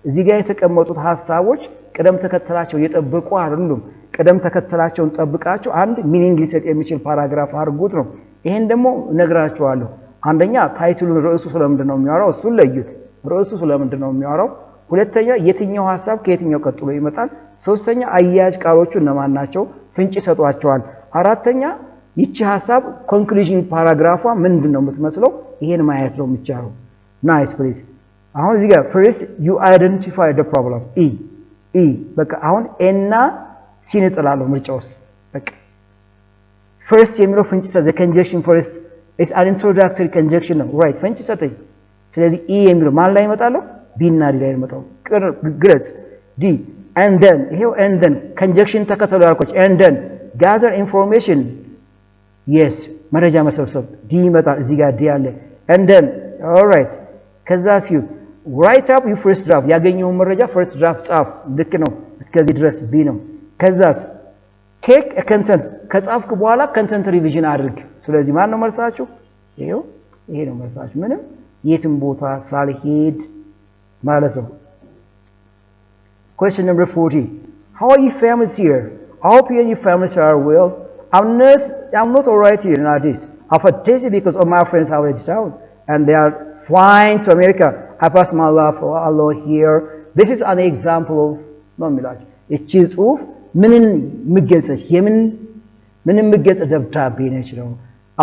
እዚህ ጋር የተቀመጡት ሐሳቦች ቀደም ተከተላቸው የጠበቁ አይደሉም ቀደም ተከተላቸውን ጠብቃቸው አንድ ሚኒንግ ሊሰጥ የሚችል ፓራግራፍ አድርጉት ነው ይሄን ደግሞ ነግራችኋለሁ አንደኛ ታይትሉን ርዕሱ ስለምንድነው የሚያወራው እሱን ለዩት ርዕሱ ስለምንድነው የሚያወራው ሁለተኛ የትኛው ሐሳብ ከየትኛው ቀጥሎ ይመጣል ሶስተኛ አያያዥ ቃሎቹ እነማን ናቸው ፍንጭ ይሰጧቸዋል አራተኛ ይቺ ሐሳብ ኮንክሉዥን ፓራግራፏ ምንድነው የምትመስለው ይሄን ማየት ነው የሚቻለው ናይስ ፕሊዝ አሁን እዚህ ጋር first you identify the problem e በቃ አሁን እና ሲን ጥላለሁ ምርጫውስ በቃ first የሚለው ፍንጭ ሰጠ the conjunction first is an introductory conjunction ነው right ፍንጭ ሰጠኝ ስለዚህ e የሚለው ማን ላይ ይመጣለው b እና d ላይ ይመጣው ግለጽ d and then ይሄው and then conjunction ተከተሉ ያልኩት and then gather information yes መረጃ መሰብሰብ d ይመጣል እዚህ ጋር d አለ and then all right ከዛ ሲዩ write up your first draft ያገኘው መረጃ first draft ጻፍ ልክ ነው እስከዚህ ድረስ b ነው ከዛስ take a content ከጻፍክ በኋላ content revision አድርግ ስለዚህ ማን ነው መልሳችሁ ይሄው ይሄ ነው መልሳችሁ ምንም የትም ቦታ ሳልሄድ ማለት ነው question number 40 how are you famous here I hope you and your families are well I'm not all right here in Addis I've tasted because all my friends are in town and they are flying to America I pass my life for Allah here this is an example of non-milaj እቺ ጽሁፍ ምንን ምገልጽሽ ምንን ምገልጽ ደብዳቤ ነች ነው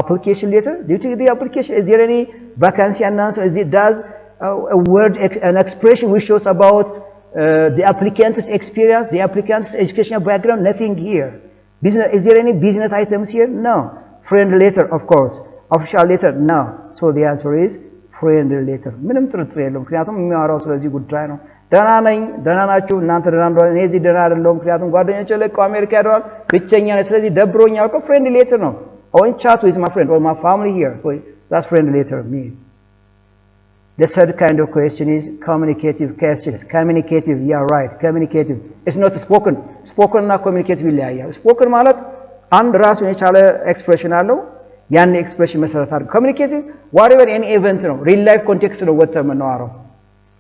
application letter do you think the application is there any vacancy announcer, it does a word, an expression which shows about the applicant's experience, the applicant's educational background, nothing here. Business, is there any business items here? No. Friend letter, of course. Official letter? No. So the answer is friend letter. ምንም ጥርጥር የለውም። ምክንያቱም የሚያወራው ስለዚህ ጉዳይ ነው። ደህና ነኝ፣ ደህና ናችሁ፣ እናንተ ደህና እንደሆነ እኔ እዚህ ደህና አይደለሁም። ምክንያቱም ጓደኞቼ ለቀው አሜሪካ ሄደዋል፣ ብቸኛ ነኝ፣ ስለዚህ ደብሮኛል እኮ friend letter ነው። Or in chat with my friend or my family here. So that's friend letter means. The third kind of question is communicative questions. Communicative, yeah, right. Communicative. It's not spoken. Spoken እና communicative ይለያያል። Spoken ማለት አንድ ራሱን የቻለ ኤክስፕሬሽን አለው። ያን ኤክስፕሬሽን መሰረት አድርገው communicative whatever any event ነው real life context ነው ወጥተህ የምናወራው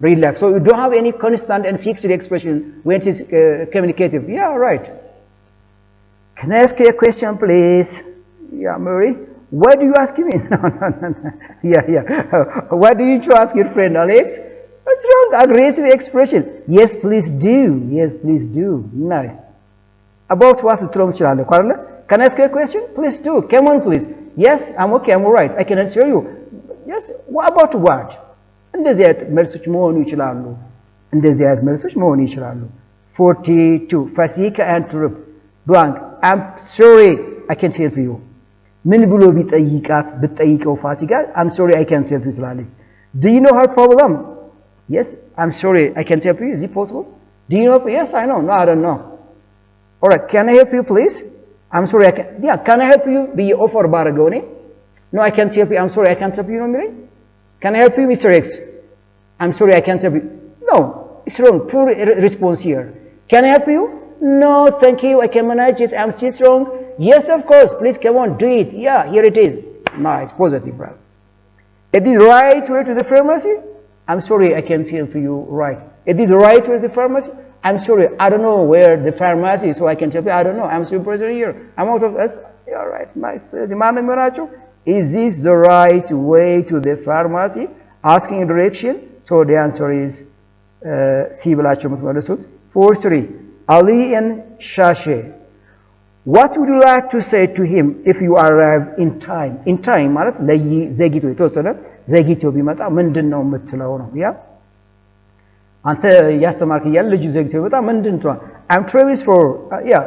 real life. So you don't have any constant and fixed expression when it is communicative. Yeah, right. Can I ask you a question, please? Yeah, Mary. Why do you ask me? No. Yeah. Why do you ask your friend, Alex? What's wrong? Aggressive expression. Yes, please do. Yes, please do. Nice. About what? Can I ask you a question? Please do. Come on, please. Yes, I'm okay. I'm all right. I can answer you. Yes. What about what? እንደዚህ አይነት መልሶች መሆኑ ይችላሉ። እንደዚህ አይነት መልሶች መሆኑ ይችላሉ። 42 ፋሲካ አንትሩፕ blank. I'm sorry. I can't help you. ምን ብሎ ቢጠይቃት ብትጠይቀው ፋሲካ I'm sorry I can't help you ትላለች። Do you know her problem? Yes, I'm sorry I can't help you. Is it possible? Do you know? Yes, I know. No, I don't know. All right, can I help you please? I'm sorry I can't. Yeah, can I help you? Be offer ባረገውኔ No, I can't help you. I'm sorry I can't help you ነው የሚለኝ Can I help you, Mr. X? I'm sorry, I can't help you. No, it's wrong. Poor response here. Can I help you? No, thank you. I can manage it. I'm still strong. Yes, of course. Please, come on, do it. Yeah, here it is. Nice, positive, right? Is it right way to the pharmacy? I'm sorry, I can't help you. Right. Is it right way to the pharmacy? I'm sorry, I don't know where the pharmacy is, so I can help you. I don't know. I'm still present here. I'm out of us. Yeah, right. Nice. Is this the right way to the pharmacy? Asking direction. So the answer is C. 4-3. Ali and Shashe. What would you like to say to him if you arrive in time? In time ማለት ዘግይቶ የተወሰነ ዘግይቶ ቢመጣ ምንድነው የምትለው ነው ያ አንተ ያስተማርክ እያለ ልጁ ዘግይቶ ቢመጣ ምንድን ነው I'm Travis for yeah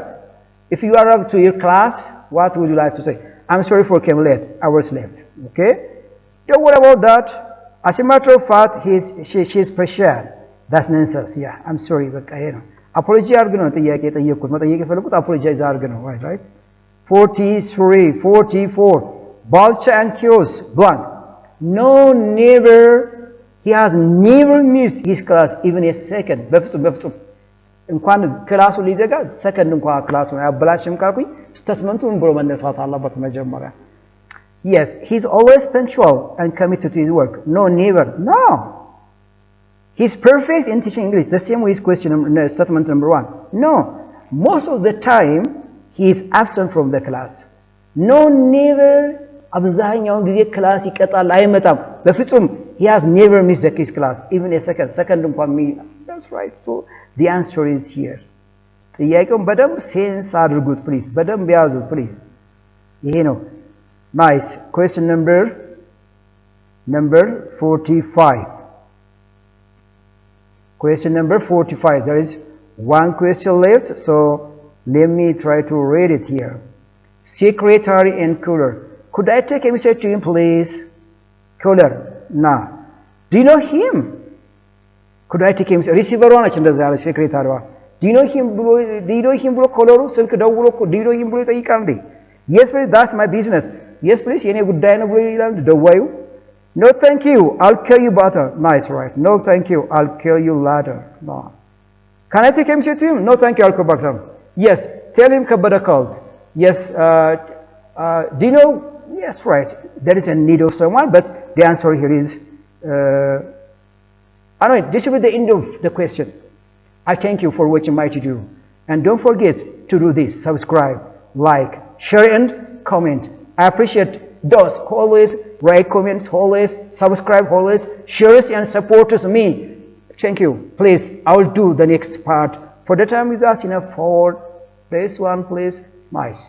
if you arrive to your class what would you like to say I'm sorry for came late I was late okay don't worry about that as a matter of fact she's pressured that's nonsense yeah I'm sorry በቃ ይሄ ነው apology አድርግ ነው ጥያቄ ጠየቅኩት መጠየቅ የፈለኩት apologize አድርግ ነው right 44 Balcha and Kios blank no never he has never missed his class even a second በፍጹም እንኳን ክላሱ ሊዘጋ ሰከንድ እንኳን ክላሱን ያበላሽም ካልኩኝ ስቴትመንቱን ብሎ መነሳት አለበት መጀመሪያ yes he's always punctual and committed to his work no never no he's perfect in teaching English the same way is question statement number 1 no most of the time he is absent from the class no never አብዛኛውን ጊዜ ክላስ ይቀጣል አይመጣም በፍጹም he has never missed his class even a second እንኳን that's right so the answer is here ጥያቄውን በደንብ ሴንስ አድርጉት please በደንብ ያዙት please ይሄ ነው nice question number 45 question number 45 there is one question left so let me try to read it here secretary and cooler could I take a message to him please cooler nah do you know him could I take him receiver ሆነች እንደዛ ያለች ሴክሬታሪዋ do you know him ብሎ ኮለሩ ስልክ ደውሎ do you know him ብሎ ይጠይቃል እንዴ yes please that's my business yes please የኔ ጉዳይ ነው ብሎ ይላል ደዋዩ no thank you I'll call you later nice right no thank you I'll call you later no can I take him to him no thank you I'll call back him yes tell him Kabada called yes do you know yes right there is a need of someone but the answer here is anyway this will be the end of the question I thank you for watching my video and don't forget to do this subscribe like share and comment I appreciate those who always write comments always subscribe always shares and supporters me thank you please I will do the next part for the time is us enough for this one please nice